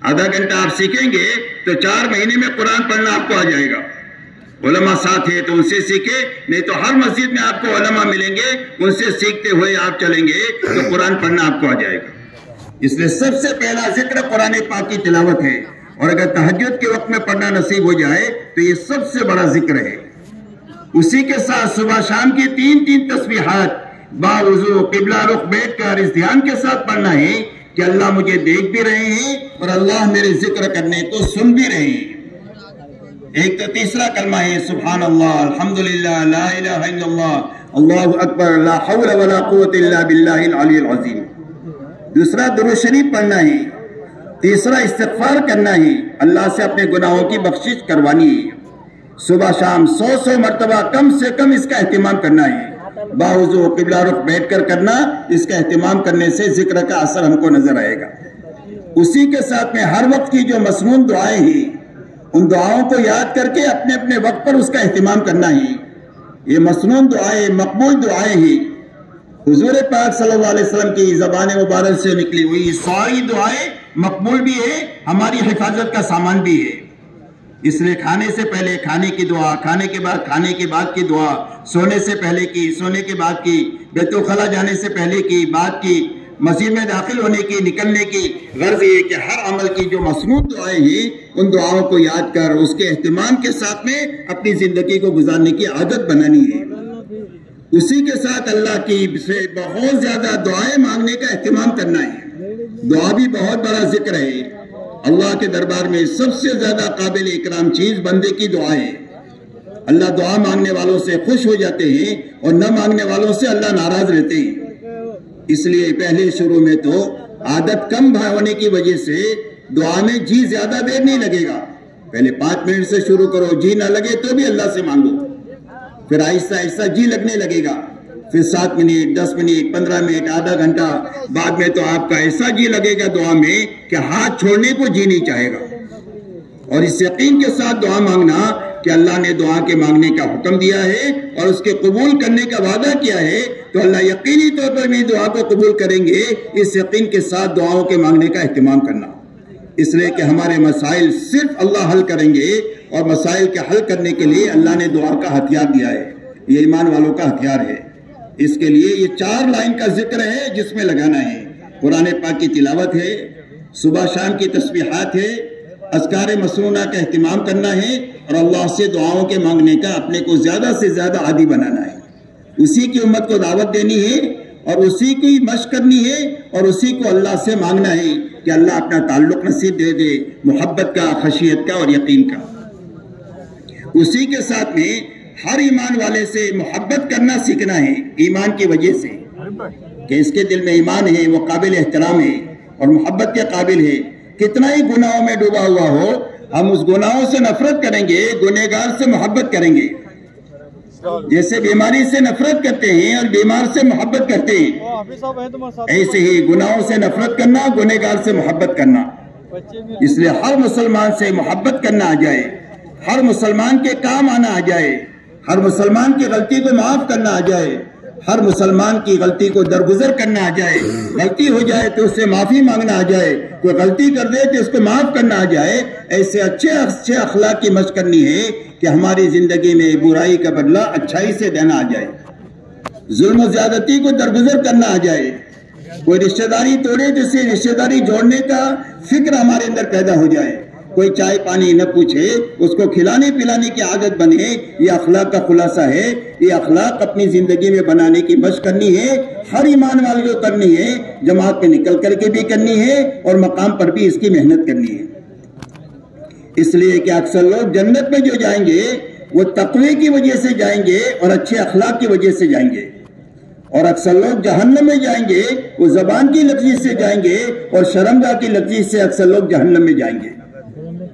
آدھا گھنٹہ آپ سیکھیں گے تو 4 مہینے میں قرآن پڑھنا آپ کو آ جائے گا۔ علماء ساتھ ہیں تو ان سے سیکھیں، نہیں تو ہر مسجد میں آپ کو علماء ملیں گے، ان سے سیکھتے ہوئے آپ چلیں گے تو قرآن پڑھنا آپ کو آ جائے گا۔ اس لیے سب سے پہلا ذکر قرآن پاک کی تلاوت ہے، اور اگر تہجد کے وقت میں پڑھنا نصیب ہو جائے تو یہ سب سے بڑا ذکر ہے۔ اسی کے ساتھ صبح شام کی 3 تسبیحات باوضو قبلہ رخ بیٹھ کر اس دھیان کے ساتھ پڑھنا ہے کہ اللہ مجھے دیکھ بھی رہے ہیں اور اللہ میرے ذکر کرنے کو سن بھی رہے ہیں۔ ایک تو تیسرا کلمہ ہے سبحان اللہ، الحمدللہ، لا الہ الا اللہ، اللہ اکبر، لا حول ولا قوت الا باللہ العلی العظیم۔ دوسرا درود شریف پڑھنا ہے۔ تیسرا استغفار کرنا ہے، اللہ سے اپنے گناہوں کی بخشش کروانی ہے۔ صبح شام 100 مرتبہ کم سے کم اس کا اہتمام کرنا ہے۔ باوضو قبلہ رخ بیٹھ کر کرنا، اس کا اہتمام کرنے سے ذکر کا اثر ہم کو نظر آئے گا۔ اسی کے ساتھ میں ہر وقت کی جو مسنون دعائیں ہیں ان دعاؤں کو یاد کر کے اپنے اپنے وقت پر اس کا اہتمام کرنا ہے۔ یہ مسنون دعائیں مقبول دعائیں ہیں، حضور پاک صلی اللہ علیہ وسلم کی زبان مبارک سے نکلی ہوئی ساری دعائیں مقبول بھی ہے، ہماری حفاظت کا سامان بھی ہے۔ اس لیے کھانے سے پہلے کھانے کی دعا، کھانے کے بعد کھانے کے بعد کی دعا، سونے سے پہلے کی، سونے کے بعد کی، بیت الخلا جانے سے پہلے کی، بعد کی، مسجد میں داخل ہونے کی، نکلنے کی۔ غرض یہ کہ ہر عمل کی جو مسنون دعائیں ہیں ان دعاؤں کو یاد کر اس کے اہتمام کے ساتھ میں اپنی زندگی کو گزارنے کی عادت بنانی ہے۔ اسی کے ساتھ اللہ کی سے بہت زیادہ دعائیں مانگنے کا اہتمام کرنا ہے۔ دعا بھی بہت بڑا ذکر ہے۔ اللہ کے دربار میں سب سے زیادہ قابل اکرام چیز بندے کی دعا ہے۔ اللہ دعا مانگنے والوں سے خوش ہو جاتے ہیں اور نہ مانگنے والوں سے اللہ ناراض رہتے ہیں۔ اس لیے پہلے شروع میں تو عادت کم ہونے کی وجہ سے دعا میں جی زیادہ دیر نہیں لگے گا۔ پہلے 5 منٹ سے شروع کرو، جی نہ لگے تو بھی اللہ سے مانگو، پھر آہستہ آہستہ جی لگنے لگے گا، پھر 7 منٹ، 10 منٹ، 15 منٹ، آدھا گھنٹہ، بعد میں تو آپ کا ایسا جی لگے گا دعا میں کہ ہاتھ چھوڑنے کو جی نہیں چاہے گا۔ اور اس یقین کے ساتھ دعا مانگنا کہ اللہ نے دعا کے مانگنے کا حکم دیا ہے اور اس کے قبول کرنے کا وعدہ کیا ہے، تو اللہ یقینی طور پر بھی دعا کو قبول کریں گے۔ اس یقین کے ساتھ دعاؤں کے مانگنے کا اہتمام کرنا، اس لیے کہ ہمارے مسائل صرف اللہ حل کریں گے، اور مسائل کے حل کرنے کے لیے اللہ نے دعا کا ہتھیار دیا ہے، یہ ایمان والوں کا ہتھیار ہے۔ اس کے لیے یہ 4 لائن کا ذکر ہے جس میں لگانا ہے۔ قرآن پاک کی تلاوت ہے، صبح شام کی تسبیحات ہے، اذکار مسنونہ کا اہتمام کرنا ہے، اور اللہ سے دعاؤں کے مانگنے کا اپنے کو زیادہ سے زیادہ عادی بنانا ہے۔ اسی کی امت کو دعوت دینی ہے اور اسی کی مشق کرنی ہے، اور اسی کو اللہ سے مانگنا ہے کہ اللہ اپنا تعلق نصیب دے دے، محبت کا، خشیت کا اور یقین کا۔ اسی کے ساتھ میں ہر ایمان والے سے محبت کرنا سیکھنا ہے، ایمان کی وجہ سے کہ اس کے دل میں ایمان ہے، وہ قابل احترام ہے اور محبت کے قابل ہے۔ کتنا ہی گناہوں میں ڈوبا ہوا ہو، ہم اس گناہوں سے نفرت کریں گے، گنہگار سے محبت کریں گے۔ جیسے بیماری سے نفرت کرتے ہیں اور بیمار سے محبت کرتے ہیں، ایسے ہی گناہوں سے نفرت کرنا، گنہگار سے محبت کرنا۔ اس لیے ہر مسلمان سے محبت کرنا آ جائے، ہر مسلمان کے کام آنا آ جائے، ہر مسلمان کی غلطی کو معاف کرنا آ جائے، ہر مسلمان کی غلطی کو درگزر کرنا آ جائے۔ غلطی ہو جائے تو اس سے معافی مانگنا آ جائے، کوئی غلطی کر دے تو اس کو معاف کرنا آ جائے۔ ایسے اچھے اخلاق کی مشق کرنی ہے کہ ہماری زندگی میں برائی کا بدلہ اچھائی سے دینا آ جائے، ظلم و زیادتی کو درگزر کرنا آ جائے۔ کوئی رشتہ داری توڑے تو اسے رشتہ داری جوڑنے کا فکر ہمارے اندر پیدا ہو جائے۔ کوئی چائے پانی نہ پوچھے، اس کو کھلانے پلانے کی عادت بنے۔ یہ اخلاق کا خلاصہ ہے۔ یہ اخلاق اپنی زندگی میں بنانے کی مشق کرنی ہے، ہر ایمان والے کو کرنی ہے، جماعت میں نکل کر کے بھی کرنی ہے اور مقام پر بھی اس کی محنت کرنی ہے۔ اس لیے کہ اکثر لوگ جنت میں جو جائیں گے وہ تقوی کی وجہ سے جائیں گے اور اچھے اخلاق کی وجہ سے جائیں گے، اور اکثر لوگ جہنم میں جائیں گے وہ زبان کی لفظی سے جائیں گے اور شرمگاہ کی لفظی سے اکثر لوگ جہنم میں جائیں گے۔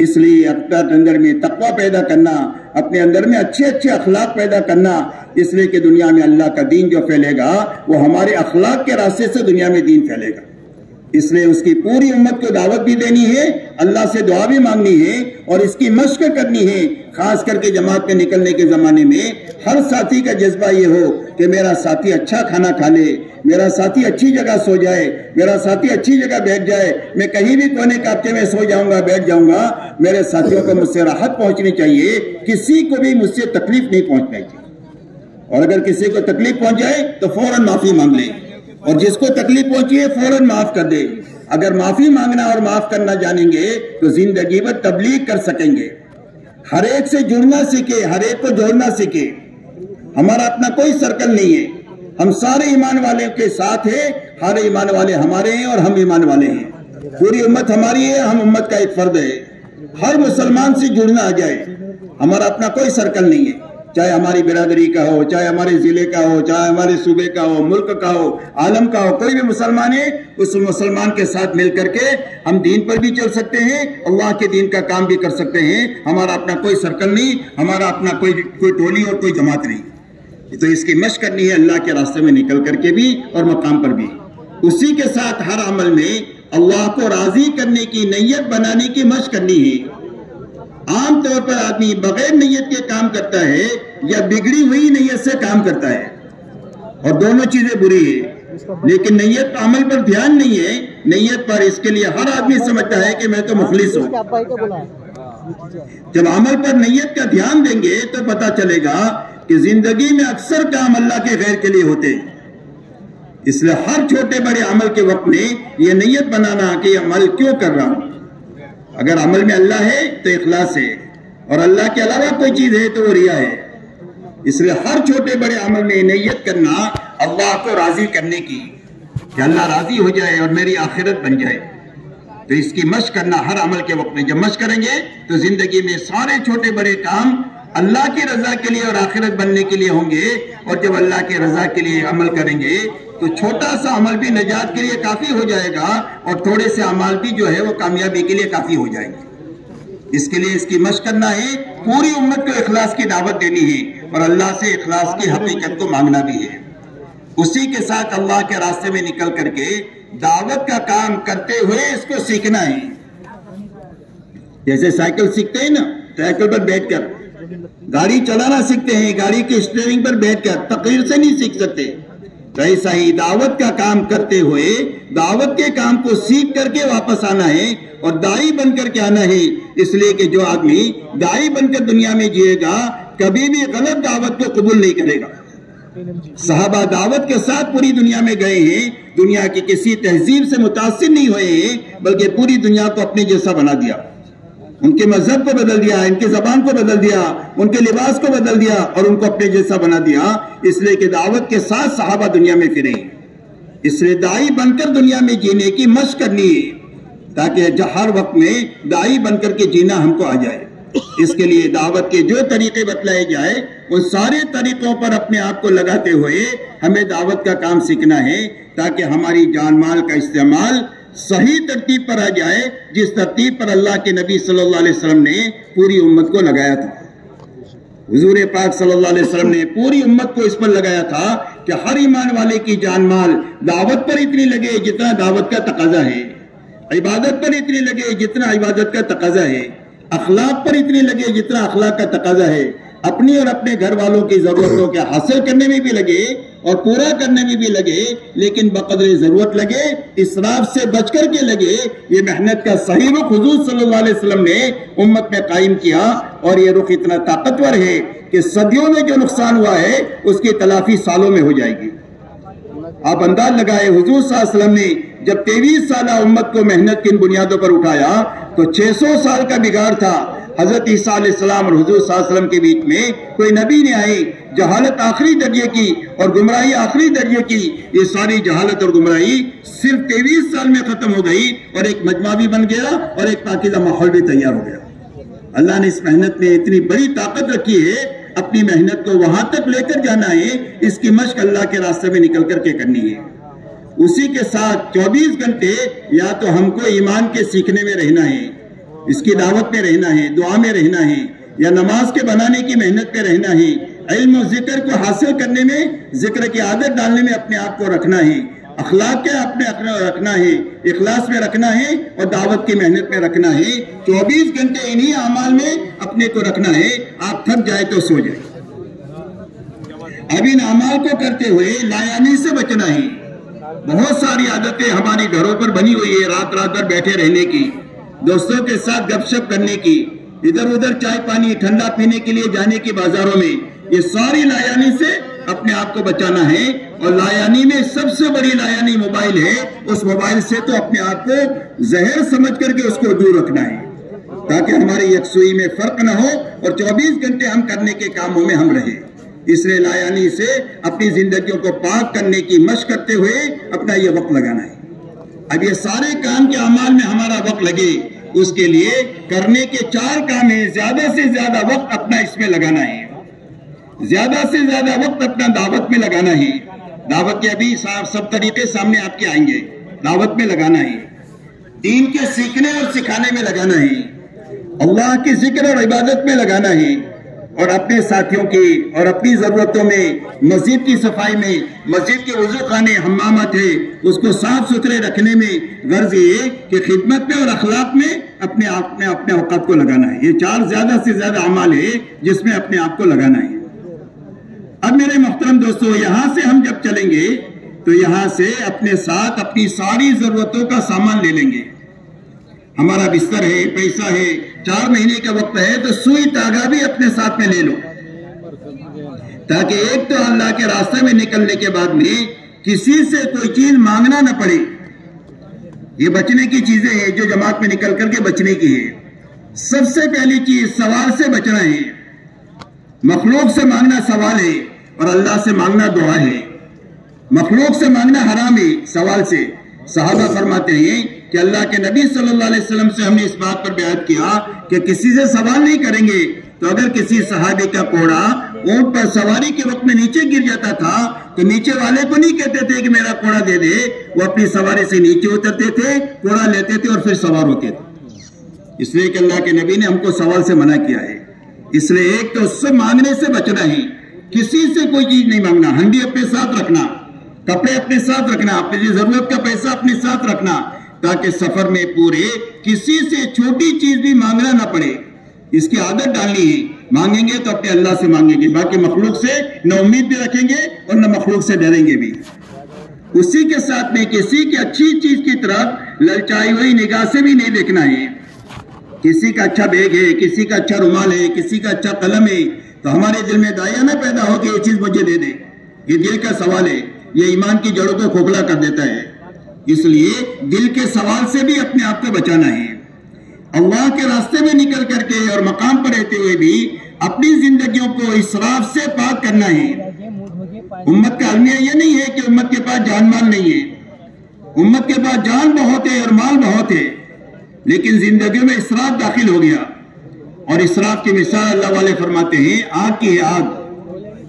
اس لیے اپنے اندر میں تقوی پیدا کرنا، اپنے اندر میں اچھے اخلاق پیدا کرنا، اس لیے کہ دنیا میں اللہ کا دین جو پھیلے گا وہ ہمارے اخلاق کے راستے سے دنیا میں دین پھیلے گا۔ اس لیے اس کی پوری امت کو دعوت بھی دینی ہے، اللہ سے دعا بھی مانگنی ہے اور اس کی مشق کرنی ہے۔ خاص کر کے جماعت میں نکلنے کے زمانے میں ہر ساتھی کا جذبہ یہ ہو کہ میرا ساتھی اچھا کھانا کھا لے، میرا ساتھی اچھی جگہ سو جائے، میرا ساتھی اچھی جگہ بیٹھ جائے۔ میں کہیں بھی کونے کاپتے میں سو جاؤں گا، بیٹھ جاؤں گا، میرے ساتھیوں کو مجھ سے راحت پہنچنی چاہیے، کسی کو بھی مجھ سے تکلیف نہیں پہنچنی چاہیے۔ اور اگر کسی کو تکلیف پہنچ جائے تو فوراً معافی مانگ لے، اور جس کو تکلیف پہنچی ہے فوراً معاف کر دے۔ اگر معافی مانگنا اور معاف کرنا جانیں گے تو زندگی میں تبلیغ کر سکیں گے۔ ہر ایک سے جڑنا سیکھے، ہر ایک کو جوڑنا سیکھے۔ ہمارا اپنا کوئی سرکل نہیں ہے، ہم سارے ایمان والے کے ساتھ ہیں، ہر ایمان والے ہمارے ہیں اور ہم ایمان والے ہیں۔ پوری امت ہماری ہے، ہم امت کا ایک فرد ہے۔ ہر مسلمان سے جڑنا آ جائے۔ ہمارا اپنا کوئی سرکل نہیں ہے، چاہے ہماری برادری کا ہو، چاہے ہمارے ضلع کا ہو، چاہے ہمارے صوبے کا ہو، ملک کا ہو، عالم کا ہو، کوئی بھی مسلمان ہے، اس مسلمان کے ساتھ مل کر کے ہم دین پر بھی چل سکتے ہیں، اللہ کے دین کا کام بھی کر سکتے ہیں۔ ہمارا اپنا کوئی سرکل نہیں، ہمارا اپنا کوئی ٹولی اور کوئی جماعت نہیں۔ تو اس کی مشق کرنی ہے اللہ کے راستے میں نکل کر کے بھی اور مقام پر بھی۔ اسی کے ساتھ ہر عمل میں اللہ کو راضی کرنے کی نیت بنانے کی مشق کرنی ہے۔ عام طور پر آدمی بغیر نیت کے کام کرتا ہے یا بگڑی ہوئی نیت سے کام کرتا ہے۔ اور دونوں چیزیں بری ہیں. لیکن نیت عمل پر دھیان نہیں ہے. نیت پر اس کے لیے ہر آدمی سمجھتا ہے کہ میں تو مخلص ہوں. جب عمل پر نیت کا دھیان دیں گے تو پتا چلے گا کہ زندگی میں اکثر کام اللہ کے خیر کے لیے ہوتے ہیں. اس لیے ہر چھوٹے بڑے عمل کے وقت میں یہ نیت بنانا کہ یہ عمل کیوں کر رہا ہوں. اگر عمل میں اللہ ہے تو اخلاص ہے، اور اللہ کے علاوہ کوئی چیز ہے تو وہ ریا ہے. اس لیے ہر چھوٹے بڑے عمل میں نیت کرنا اللہ کو راضی کرنے کی، کہ اللہ راضی ہو جائے اور میری آخرت بن جائے. تو اس کی مشق کرنا ہر عمل کے وقت میں. جب مشق کریں گے تو زندگی میں سارے چھوٹے بڑے کام اللہ کی رضا کے لیے اور آخرت بننے کے لیے ہوں گے. اور جب اللہ کی رضا کے لیے عمل کریں گے تو چھوٹا سا عمل بھی نجات کے لیے کافی ہو جائے گا، اور تھوڑے سے عمل بھی جو ہے وہ کامیابی کے لیے کافی ہو جائیں گے. اس کے لیے اس کی مشق کرنا ہے. پوری امت کو اخلاص کی دعوت دینی ہے، اور اللہ سے اخلاص کی حقیقت کو مانگنا بھی ہے. اسی کے ساتھ اللہ کے راستے میں نکل کر کے دعوت کا کام کرتے ہوئے اس کو سیکھنا ہے. جیسے سائیکل سیکھتے ہیں نا، سائیکل پر بیٹھ کر، گاڑی چلانا سیکھتے ہیں گاڑی کے اسٹیئرنگ پر بیٹھ کر، تقریر سے نہیں سیکھ سکتے. تو ایسا ہی دعوت کا کام کرتے ہوئے دعوت کے کام کو سیکھ کر کے واپس آنا ہے، اور داعی بن کر کے آنا ہے. اس لیے کہ جو آدمی داعی بن کر دنیا میں جیے گا کبھی بھی غلط دعوت کو قبول نہیں کرے گا. صحابہ دعوت کے ساتھ پوری دنیا میں گئے ہیں، دنیا کی کسی تہذیب سے متاثر نہیں ہوئے ہیں، بلکہ پوری دنیا کو اپنے جیسا بنا دیا. ان کے مذہب کو بدل دیا، ان کے زبان کو بدل دیا، ان کے لباس کو بدل دیا، اور ان کو اپنے جیسا بنا دیا. اس لیے کہ دعوت کے ساتھ صحابہ دنیا میں پھرے. اس لیے داعی بن کر دنیا میں جینے کی مشق کرنی ہے، تاکہ ہر وقت میں داعی بن کر کے جینا ہم کو آ جائے. اس کے لیے دعوت کے جو طریقے بتلائے جائے ان سارے طریقوں پر اپنے آپ کو لگاتے ہوئے ہمیں دعوت کا کام سیکھنا ہے، تاکہ ہماری جان مال کا استعمال صحیح ترتیب پر آ جائے، جس ترتیب پر اللہ کے نبی صلی اللہ علیہ وسلم نے پوری امت کو لگایا تھا. حضور پاک صلی اللہ علیہ وسلم نے پوری امت کو اس پر لگایا تھا کہ ہر ایمان والے کی جان مال دعوت پر اتنی لگے جتنا دعوت کا تقاضا ہے، عبادت پر اتنی لگے جتنا عبادت کا تقاضا ہے، اخلاق پر اتنی لگے جتنا اخلاق کا تقاضا ہے، اپنی اور اپنے گھر والوں کی ضرورتوں کے حاصل کرنے میں بھی لگے اور پورا کرنے میں بھی لگے، لیکن بقدر ضرورت لگے، اسراف سے بچ کر کے لگے. یہ محنت کا صحیح رخ حضور صلی اللہ علیہ وسلم نے امت میں قائم کیا، اور یہ رخ اتنا طاقتور ہے کہ صدیوں میں جو نقصان ہوا ہے اس کی تلافی سالوں میں ہو جائے گی. آپ انداز لگائے حضور صلی اللہ علیہ وسلم نے جب 23 سالہ امت کو محنت کی بنیادوں پر اٹھایا تو 600 سال کا بگاڑ تھا. حضرت عیسیٰ علیہ السلام اور حضور صلی اللہ علیہ وسلم کے بیچ میں کوئی نبی نے آئے، جہالت آخری درجے کی اور گمراہی آخری درجے کی. یہ ساری جہالت اور گمراہی صرف 23 سال میں ختم ہو گئی، اور ایک مجمع بھی بن گیا اور ایک پاکیزہ ماحول بھی تیار ہو گیا. اللہ نے اس محنت میں اتنی بڑی طاقت رکھی ہے، اپنی محنت کو وہاں تک لے کر جانا ہے. اس کی مشق اللہ کے راستے میں نکل کر کے کرنی ہے. اسی کے ساتھ 24 گھنٹے یا تو ہم کو ایمان کے سیکھنے میں رہنا ہے، اس کی دعوت میں رہنا ہے، دعا میں رہنا ہے، یا نماز کے بنانے کی محنت میں رہنا ہے، علم و ذکر کو حاصل کرنے میں، ذکر کی عادت ڈالنے میں اپنے آپ کو رکھنا ہے، اخلاق کے اپنے رکھنا ہے، اخلاص میں رکھنا ہے، اور دعوت کی محنت میں رکھنا ہے. 24 گھنٹے انہی اعمال میں اپنے کو رکھنا ہے. آپ تھک جائے تو سو جائے. اب ان اعمال کو کرتے ہوئے لایانی سے بچنا ہے. بہت ساری عادتیں ہماری گھروں پر بنی ہوئی ہے، رات رات بھر بیٹھے رہنے کی، دوستوں کے ساتھ گپ شپ کرنے کی، ادھر ادھر چائے پانی ٹھنڈا پینے کے لیے جانے کی بازاروں میں. یہ ساری لایانی سے اپنے آپ کو بچانا ہے. اور لایانی میں سب سے بڑی لایانی موبائل ہے. اس موبائل سے تو اپنے آپ کو زہر سمجھ کر کے اس کو دور رکھنا ہے، تاکہ ہماری یکسوئی میں فرق نہ ہو اور 24 گھنٹے ہم کرنے کے کاموں میں ہم رہیں. اس لیے لایانی سے اپنی زندگیوں کو پاک کرنے کی مشق کرتے ہوئے اپنا یہ وقت لگانا ہے. اب یہ سارے کام کے اعمال میں ہمارا وقت لگے، اس کے لیے کرنے کے 4 کام ہیں. زیادہ سے زیادہ وقت اپنا اس میں لگانا ہے، زیادہ سے زیادہ وقت اپنا دعوت میں لگانا ہے. دعوت کے ابھی سب طریقے سامنے آپ کے آئیں گے. دعوت میں لگانا ہے، دین کے سیکھنے اور سکھانے میں لگانا ہے، اللہ کی ذکر اور عبادت میں لگانا ہے، اور اپنے ساتھیوں کی اور اپنی ضرورتوں میں، مسجد کی صفائی میں، مسجد کے وضو خانے حمامات ہے اس کو صاف ستھرے رکھنے میں. غرض یہ کہ خدمت میں اور اخلاق میں اپنے اوقات کو لگانا ہے. یہ 4 زیادہ سے زیادہ اعمال ہے جس میں اپنے آپ کو لگانا ہے. اب میرے محترم دوستو، یہاں سے ہم جب چلیں گے تو یہاں سے اپنے ساتھ اپنی ساری ضرورتوں کا سامان لے لیں گے. ہمارا بستر ہے، پیسہ ہے، 4 مہینے کا وقت ہے تو سوئی تاگا بھی اپنے ساتھ میں لے لو، تاکہ ایک تو اللہ کے راستے میں نکلنے کے بعد میں کسی سے کوئی چیز مانگنا نہ پڑے. یہ بچنے کی چیزیں ہیں جو جماعت میں نکل کر کے بچنے کی ہے. سب سے پہلی چیز سوال سے بچنا ہے. مخلوق سے مانگنا سوال ہے اور اللہ سے مانگنا دعا ہے. مخلوق سے مانگنا حرام ہے، سوال سے. صحابہ فرماتے ہیں کہ اللہ کے نبی صلی اللہ علیہ وسلم سے ہم نے اس بات پر بیعت کیا کہ کسی سے سوال نہیں کریں گے. تو اگر کسی صحابی کا کوڑا اونٹ پر سواری کے وقت میں نیچے گر جاتا تھا تو نیچے والے کو نہیں کہتے تھے کہ میرا کوڑا دے دے، وہ اپنی سواری سے نیچے اترتے تھے، کوڑا لیتے تھے اور پھر سوار ہوتے تھے. اس لیے کہ اللہ کے نبی نے ہم کو سوال سے منع کیا ہے. اس لیے ایک تو اس سے مانگنے سے بچنا ہے. کسی سے کوئی چیز نہیں مانگنا. ہنڈی اپنے ساتھ رکھنا، کپڑے اپنے ساتھ رکھنا، اپنی ضرورت کا پیسہ اپنے ساتھ رکھنا، تاکہ سفر میں پورے کسی سے چھوٹی چیز بھی مانگنا نہ پڑے. اس کی عادت ڈالنی ہے. مانگیں گے تو اپنے اللہ سے مانگیں گے، باقی مخلوق سے نہ امید بھی رکھیں گے اور نہ مخلوق سے ڈریں گے بھی. اسی کے ساتھ میں کسی کی اچھی چیز کی طرف للچائی ہوئی نگاہ سے بھی نہیں دیکھنا ہے. کسی کا اچھا بیگ ہے، کسی کا اچھا رومال ہے، کسی کا اچھا قلم ہے تو ہمارے دل میں دایا نہ پیدا ہو کہ یہ چیز مجھے دے دے. یہ دل کا سوال ہے، یہ ایمان کی جڑوں کو کھوکھلا کر دیتا ہے. اس لیے دل کے سوال سے بھی اپنے آپ کو بچانا ہے. اللہ کے راستے میں نکل کر کے اور مقام پر رہتے ہوئے بھی اپنی زندگیوں کو اسراف سے پاک کرنا ہے. امت کا المیہ یہ نہیں ہے کہ امت کے پاس جان مال نہیں ہے. امت کے پاس جان بہت ہے اور مال بہت ہے، لیکن زندگیوں میں اسراف داخل ہو گیا. اور اسراف کی مثال اللہ والے فرماتے ہیں آگ کی ہے.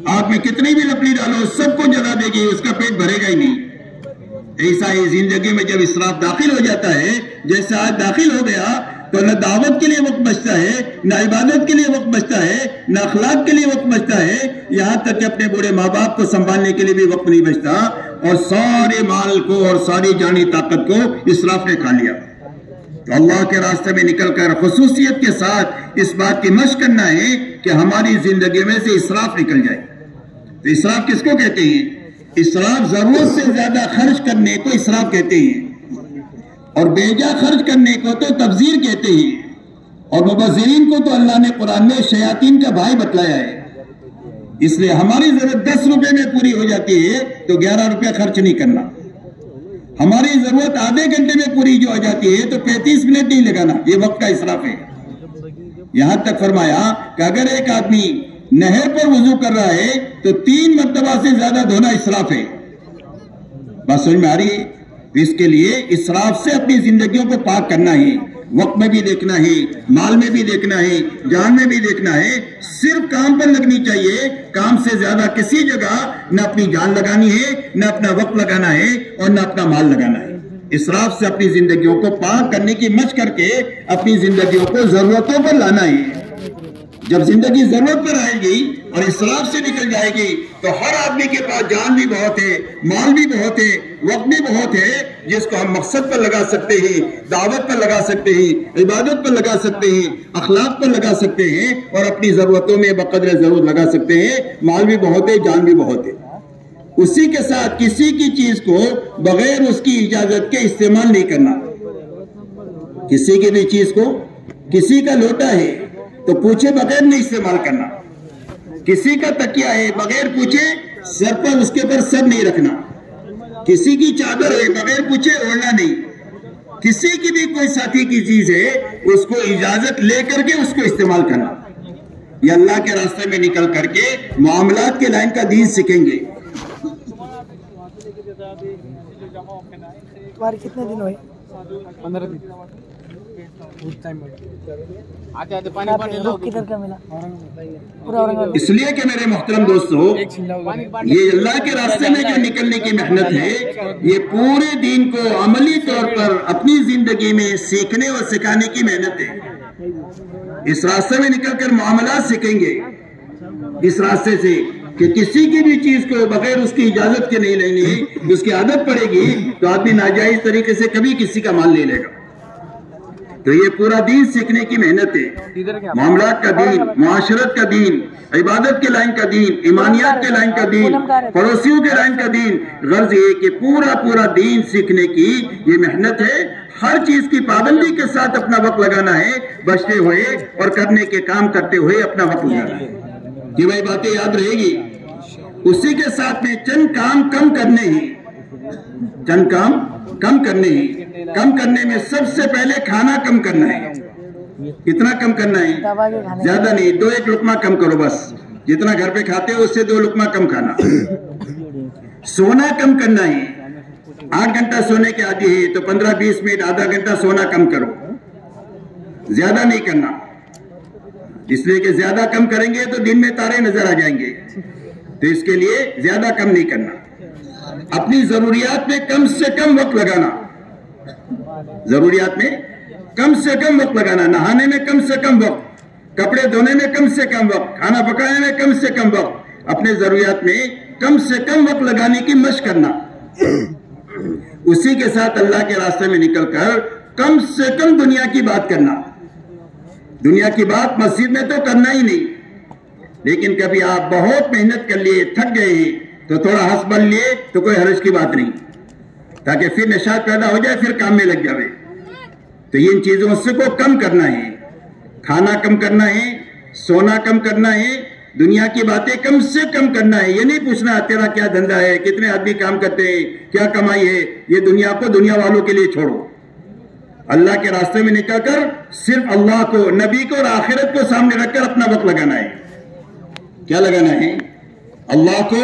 آگ میں کتنی بھی لکڑی ڈالو سب کو جلا دے گی، اس کا پیٹ بھرے گا ہی نہیں. ایسا ہی زندگی میں جب اسراف داخل ہو جاتا ہے، جیسے آج داخل ہو گیا تو نہ دعوت کے لیے وقت بچتا ہے، نہ عبادت کے لیے وقت بچتا ہے، نہ اخلاق کے لیے وقت بچتا ہے، یہاں تک کہ اپنے بوڑھے ماں باپ کو سنبھالنے کے لیے بھی وقت نہیں بچتا. اور سارے مال کو اور ساری جانی طاقت کو اسراف نے کھا لیا. تو اللہ کے راستے میں نکل کر خصوصیت کے ساتھ اس بات کی مشق کرنا ہے کہ ہماری زندگی میں سے اسراف نکل جائے. تو اسراف کس کو کہتے ہیں؟ اسراف ضرورت سے زیادہ خرچ کرنے کو اسراف کہتے ہیں، اور بیجا خرچ کرنے کو تو تبذیر کہتے ہیں. اور مبذرین کو تو اللہ نے قرآن میں شیاطین کا بھائی بتلایا ہے. اس لیے ہماری ضرورت 10 روپے میں پوری ہو جاتی ہے تو 11 روپے خرچ نہیں کرنا. ہماری ضرورت آدھے گھنٹے میں پوری جو ہو جاتی ہے تو 35 منٹ نہیں لگانا. یہ وقت کا اسراف ہے. یہاں تک فرمایا کہ اگر ایک آدمی نہر پر وضو کر رہا ہے تو 3 مرتبہ سے زیادہ دھونا اسراف ہے. بات سمجھ میں آ رہی ہے؟ اس کے لیے اسراف سے اپنی زندگیوں کو پاک کرنا ہے. وقت میں بھی دیکھنا ہے، مال میں بھی دیکھنا ہے، جان میں بھی دیکھنا ہے. صرف کام پر لگنی چاہیے. کام سے زیادہ کسی جگہ نہ اپنی جان لگانی ہے، نہ اپنا وقت لگانا ہے اور نہ اپنا مال لگانا ہے. اسراف سے اپنی زندگیوں کو پاک کرنے کی مشق کر کے اپنی زندگیوں کو ضرورتوں پر لانا ہے. جب زندگی ضرورت پر آئے گی اور اسراف سے نکل جائے گی تو ہر آدمی کے پاس جان بھی بہت ہے، مال بھی بہت ہے، وقت بھی بہت ہے، جس کو ہم مقصد پر لگا سکتے ہیں، دعوت پر لگا سکتے ہیں، عبادت پر لگا سکتے ہیں، اخلاق پر لگا سکتے ہیں اور اپنی ضرورتوں میں بقدر ضرورت لگا سکتے ہیں. مال بھی بہت ہے، جان بھی بہت ہے. اسی کے ساتھ کسی کی چیز کو بغیر اس کی اجازت کے استعمال نہیں کرنا. کسی کی بھی چیز کو، کسی کا لوٹا ہے تو پوچھے بغیر نہیں استعمال کرنا. کسی کا تکیہ ہے بغیر پوچھے سر پر اس کے پر سر نہیں رکھنا. کسی کی چادر ہے بغیر پوچھے اوڑھنا نہیں. کسی کی بھی کوئی ساتھی کی چیز ہے اس کو اجازت لے کر کے اس کو استعمال کرنا. یہ اللہ کے راستے میں نکل کر کے معاملات کے لائن کا دین سیکھیں گے. تمہارے کتنے دن ہوئے؟ 15 دن. کدھر کا ملا؟ اس لیے کہ میرے محترم دوستو، یہ اللہ کے راستے میں جو نکلنے کی محنت ہے یہ پورے دین کو عملی طور پر اپنی زندگی میں سیکھنے اور سکھانے کی محنت ہے. اس راستے میں نکل کر معاملات سیکھیں گے. اس راستے سے کہ کسی کی بھی چیز کو بغیر اس کی اجازت کے نہیں لینی. اس کی عادت پڑے گی تو آدمی ناجائز طریقے سے کبھی کسی کا مال لے لے گا. تو یہ پورا دین سیکھنے کی محنت ہے. معاملات کا دین، معاشرت کا دین، عبادت کے لائن کا دین، ایمانیات کے لائن کا دین، پڑوسیوں کے لائن کا دین. غرض یہ کہ پورا دین سیکھنے کی یہ محنت ہے. ہر چیز کی پابندی کے ساتھ اپنا وقت لگانا ہے، بچتے ہوئے اور کرنے کے کام کرتے ہوئے اپنا وقت لگانا ہے. یہ وہی باتیں یاد رہے گی. اسی کے ساتھ میں چند کام کم کرنے ہی، چند کام کم کرنے ہی. کم کرنے میں سب سے پہلے کھانا کم کرنا ہے. کتنا کم کرنا ہے؟ زیادہ نہیں، 2-1 لقمہ کم کرو بس. جتنا گھر پہ کھاتے ہو اس سے 2 لقمہ کم کھانا. سونا کم کرنا ہے. 8 گھنٹہ سونے کے عادی ہے تو 15-20 منٹ آدھا گھنٹہ سونا کم کرو. زیادہ نہیں کرنا، اس لیے کہ زیادہ کم کریں گے تو دن میں تارے نظر آ جائیں گے. تو اس کے لیے زیادہ کم نہیں کرنا. اپنی ضروریات میں کم سے کم وقت لگانا. ضروریات میں کم سے کم وقت لگانا. نہانے میں کم سے کم وقت، کپڑے دھونے میں کم سے کم وقت، کھانا پکانے میں کم سے کم وقت. اپنے ضروریات میں کم سے کم وقت لگانے کی مشق کرنا. اسی کے ساتھ اللہ کے راستے میں نکل کر کم سے کم دنیا کی بات کرنا. دنیا کی بات مسجد میں تو کرنا ہی نہیں، لیکن کبھی آپ بہت محنت کر لیے، تھک گئے ہیں تو تھوڑا ہنس بن لیے تو کوئی حرج کی بات نہیں، تاکہ پھر نشاط پیدا ہو جائے، پھر کام میں لگ جائے. تو ان چیزوں سے کو کم کرنا ہے. کھانا کم کرنا ہے، سونا کم کرنا ہے، دنیا کی باتیں کم سے کم کرنا ہے. یہ نہیں پوچھنا تیرا کیا دھندا ہے، کتنے آدمی کام کرتے ہیں، کیا کمائی ہے. یہ دنیا کو دنیا والوں کے لیے چھوڑو. اللہ کے راستے میں نکل کر صرف اللہ کو، نبی کو اور آخرت کو سامنے رکھ کر اپنا وقت لگانا ہے. کیا لگانا ہے؟ اللہ کو،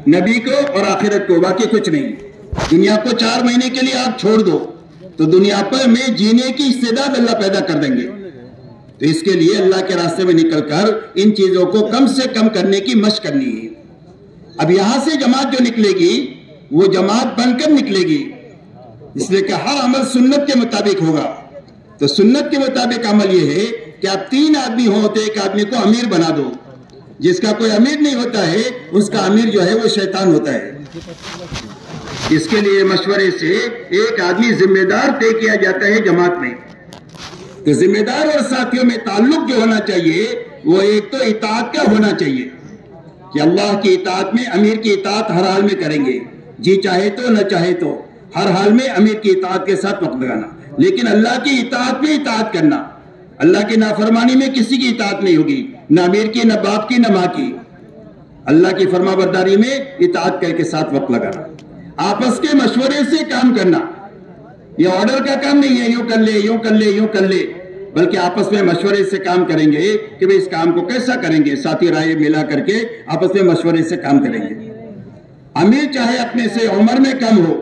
نبی کو اور آخرت کو، باقی کچھ نہیں. دنیا کو 4 مہینے کے لیے آپ چھوڑ دو تو دنیا پر میں جینے کی استعداد اللہ پیدا کر دیں گے. تو اس کے لیے اللہ کے راستے میں نکل کر ان چیزوں کو کم سے کم کرنے کی مشق کرنی ہے. اب یہاں سے جماعت جو نکلے گی وہ جماعت بن کر نکلے گی، اس لیے کہ ہر عمل سنت کے مطابق ہوگا. تو سنت کے مطابق عمل یہ ہے کہ آپ 3 آدمی ہو تو ایک آدمی کو امیر بنا دو. جس کا کوئی امیر نہیں ہوتا ہے اس کا امیر جو ہے وہ شیطان ہوتا ہے. اس کے لیے مشورے سے ایک آدمی ذمہ دار طے کیا جاتا ہے جماعت میں. تو ذمہ دار اور ساتھیوں میں تعلق جو ہونا چاہیے وہ ایک تو اطاعت کا ہونا چاہیے کہ اللہ کی اطاعت میں، امیر کی اطاعت ہر حال میں کریں گے، جی چاہے تو نہ چاہے تو ہر حال میں امیر کی اطاعت کے ساتھ وقت لگانا. لیکن اللہ کی اطاعت میں اطاعت کرنا. اللہ کی نافرمانی میں کسی کی اطاعت نہیں ہوگی، نہ امیر کی، نہ باپ کی، نہ ماں کی. اللہ کی فرما برداری میں اطاعت کر کے ساتھ وقت لگانا. آپس کے مشورے سے کام کرنا. یہ آرڈر کا کام نہیں ہے یوں کر لے، یوں کر لے، یوں کر لے، بلکہ آپس میں مشورے سے کام کریں گے کہ بھئی اس کام کو کیسا کریں گے. ساتھی رائے ملا کر کے آپس میں مشورے سے کام کریں گے. امیر چاہے اپنے سے عمر میں کم ہو،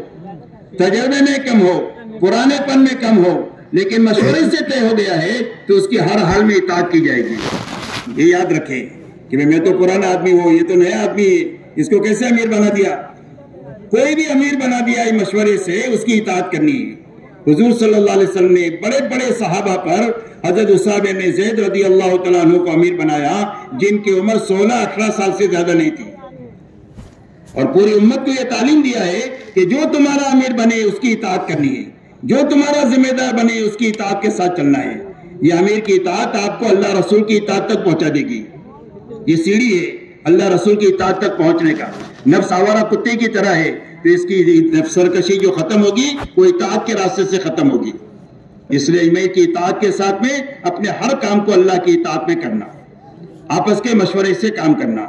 تجربے میں کم ہو، پرانے پن میں کم ہو، لیکن مشورے سے طے ہو گیا ہے تو اس کی ہر حال میں اطاعت کی جائے گی. یہ یاد رکھیں کہ میں تو پرانا آدمی ہوں، یہ تو نیا آدمی ہے، اس کو کیسے امیر بنا دیا. کوئی بھی امیر بنا دیا مشورے سے اس کی اطاعت کرنی ہے. حضور صلی اللہ علیہ وسلم نے بڑے بڑے صحابہ پر حضرت اسامہ بن زید رضی اللہ تعالیٰ عنہ کو امیر بنایا جن کی عمر 16-18 سال سے زیادہ نہیں تھی، اور پوری امت کو یہ تعلیم دیا ہے کہ جو تمہارا امیر بنے اس کی اطاعت کرنی ہے، جو تمہارا ذمہ دار بنے اس کی اطاعت کے ساتھ چلنا ہے. یہ امیر کی اطاعت آپ کو اللہ رسول کی اطاعت تک پہنچا دے گی. یہ سیڑھی ہے اللہ رسول کی اطاعت تک پہنچنے کا. نفس آوارہ کتے کی طرح ہے، تو اس کی نفس سرکشی جو ختم ہوگی وہ اطاعت کے راستے سے ختم ہوگی. اس لیے امیر کی اطاعت کے ساتھ میں اپنے ہر کام کو اللہ کی اطاعت میں کرنا، آپس کے مشورے سے کام کرنا.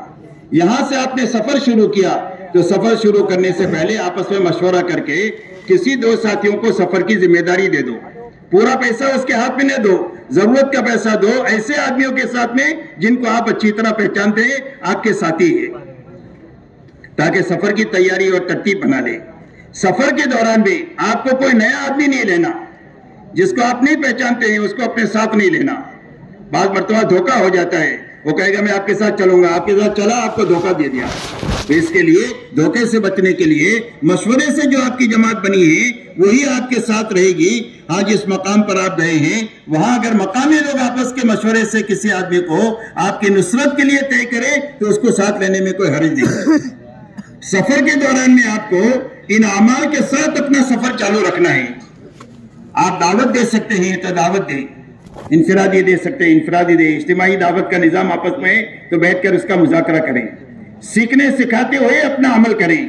یہاں سے آپ نے سفر شروع کیا تو سفر شروع کرنے سے پہلے آپس میں مشورہ کر کے کسی 2 ساتھیوں کو سفر کی ذمہ داری دے دو. پورا پیسہ اس کے ہاتھ میں نہ دو، ضرورت کا پیسہ دو ایسے آدمیوں کے ساتھ میں جن کو آپ اچھی طرح پہچانتے ہیں، آپ کے ساتھی ہیں، تاکہ سفر کی تیاری اور ترتیب بنا لے. سفر کے دوران بھی آپ کو کوئی نیا آدمی نہیں لینا، جس کو آپ نہیں پہچانتے ہیں اس کو اپنے ساتھ نہیں لینا. بعض مرتبہ دھوکہ ہو جاتا ہے، وہ کہے گا میں آپ کے ساتھ چلوں گا، آپ کے ساتھ چلا، آپ کو دھوکہ دے دیا. تو اس کے لیے دھوکے سے بچنے کے لیے مشورے سے جو آپ کی جماعت بنی ہے وہی آپ کے ساتھ رہے گی. ہاں جس مقام پر آپ گئے ہیں وہاں اگر مقامی لوگ آپس کے مشورے سے کسی آدمی کو آپ کی نصرت کے لیے طے کرے تو اس کو ساتھ لینے میں کوئی حرج نہیں. سفر کے دوران میں آپ کو ان اعمال کے ساتھ اپنا سفر چالو رکھنا ہے. آپ دعوت دے سکتے ہیں تو دعوت دیں، انفرادی دے سکتے ہیں انفرادی دیں، اجتماعی دعوت کا نظام آپس میں تو بیٹھ کر اس کا مذاکرہ کریں، سیکھنے سکھاتے ہوئے اپنا عمل کریں،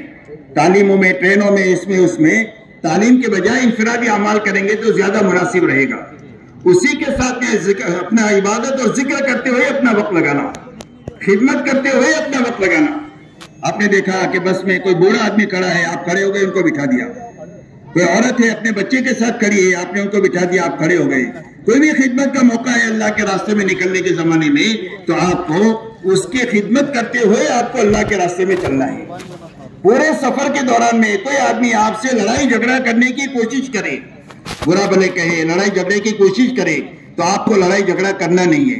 تعلیموں میں، ٹرینوں میں، اس میں تعلیم کے بجائے انفرادی اعمال کریں گے تو زیادہ مناسب رہے گا۔ اسی کے ساتھ میں اپنا عبادت اور ذکر کرتے ہوئے اپنا وقت لگانا، خدمت کرتے ہوئے اپنا وقت لگانا۔ آپ نے دیکھا کہ بس میں کوئی بوڑھا آدمی کھڑا ہے، آپ کھڑے ہو گئے، ان کو بٹھا دیا۔ کوئی عورت ہے اپنے بچے کے ساتھ کھڑی ہے، آپ نے ان کو بٹھا دیا، آپ کھڑے ہو گئے۔ کوئی بھی خدمت کا موقع ہے اللہ کے راستے میں نکلنے کے زمانے میں تو آپ کو اس کی خدمت کرتے ہوئے آپ کو اللہ کے راستے میں چلنا ہے۔ پورے سفر کے دوران میں کوئی آدمی آپ سے لڑائی جھگڑا کرنے کی کوشش کرے، برا بھلے کہے، لڑائی جھگڑے کی کوشش کرے تو آپ کو لڑائی جھگڑا کرنا نہیں ہے۔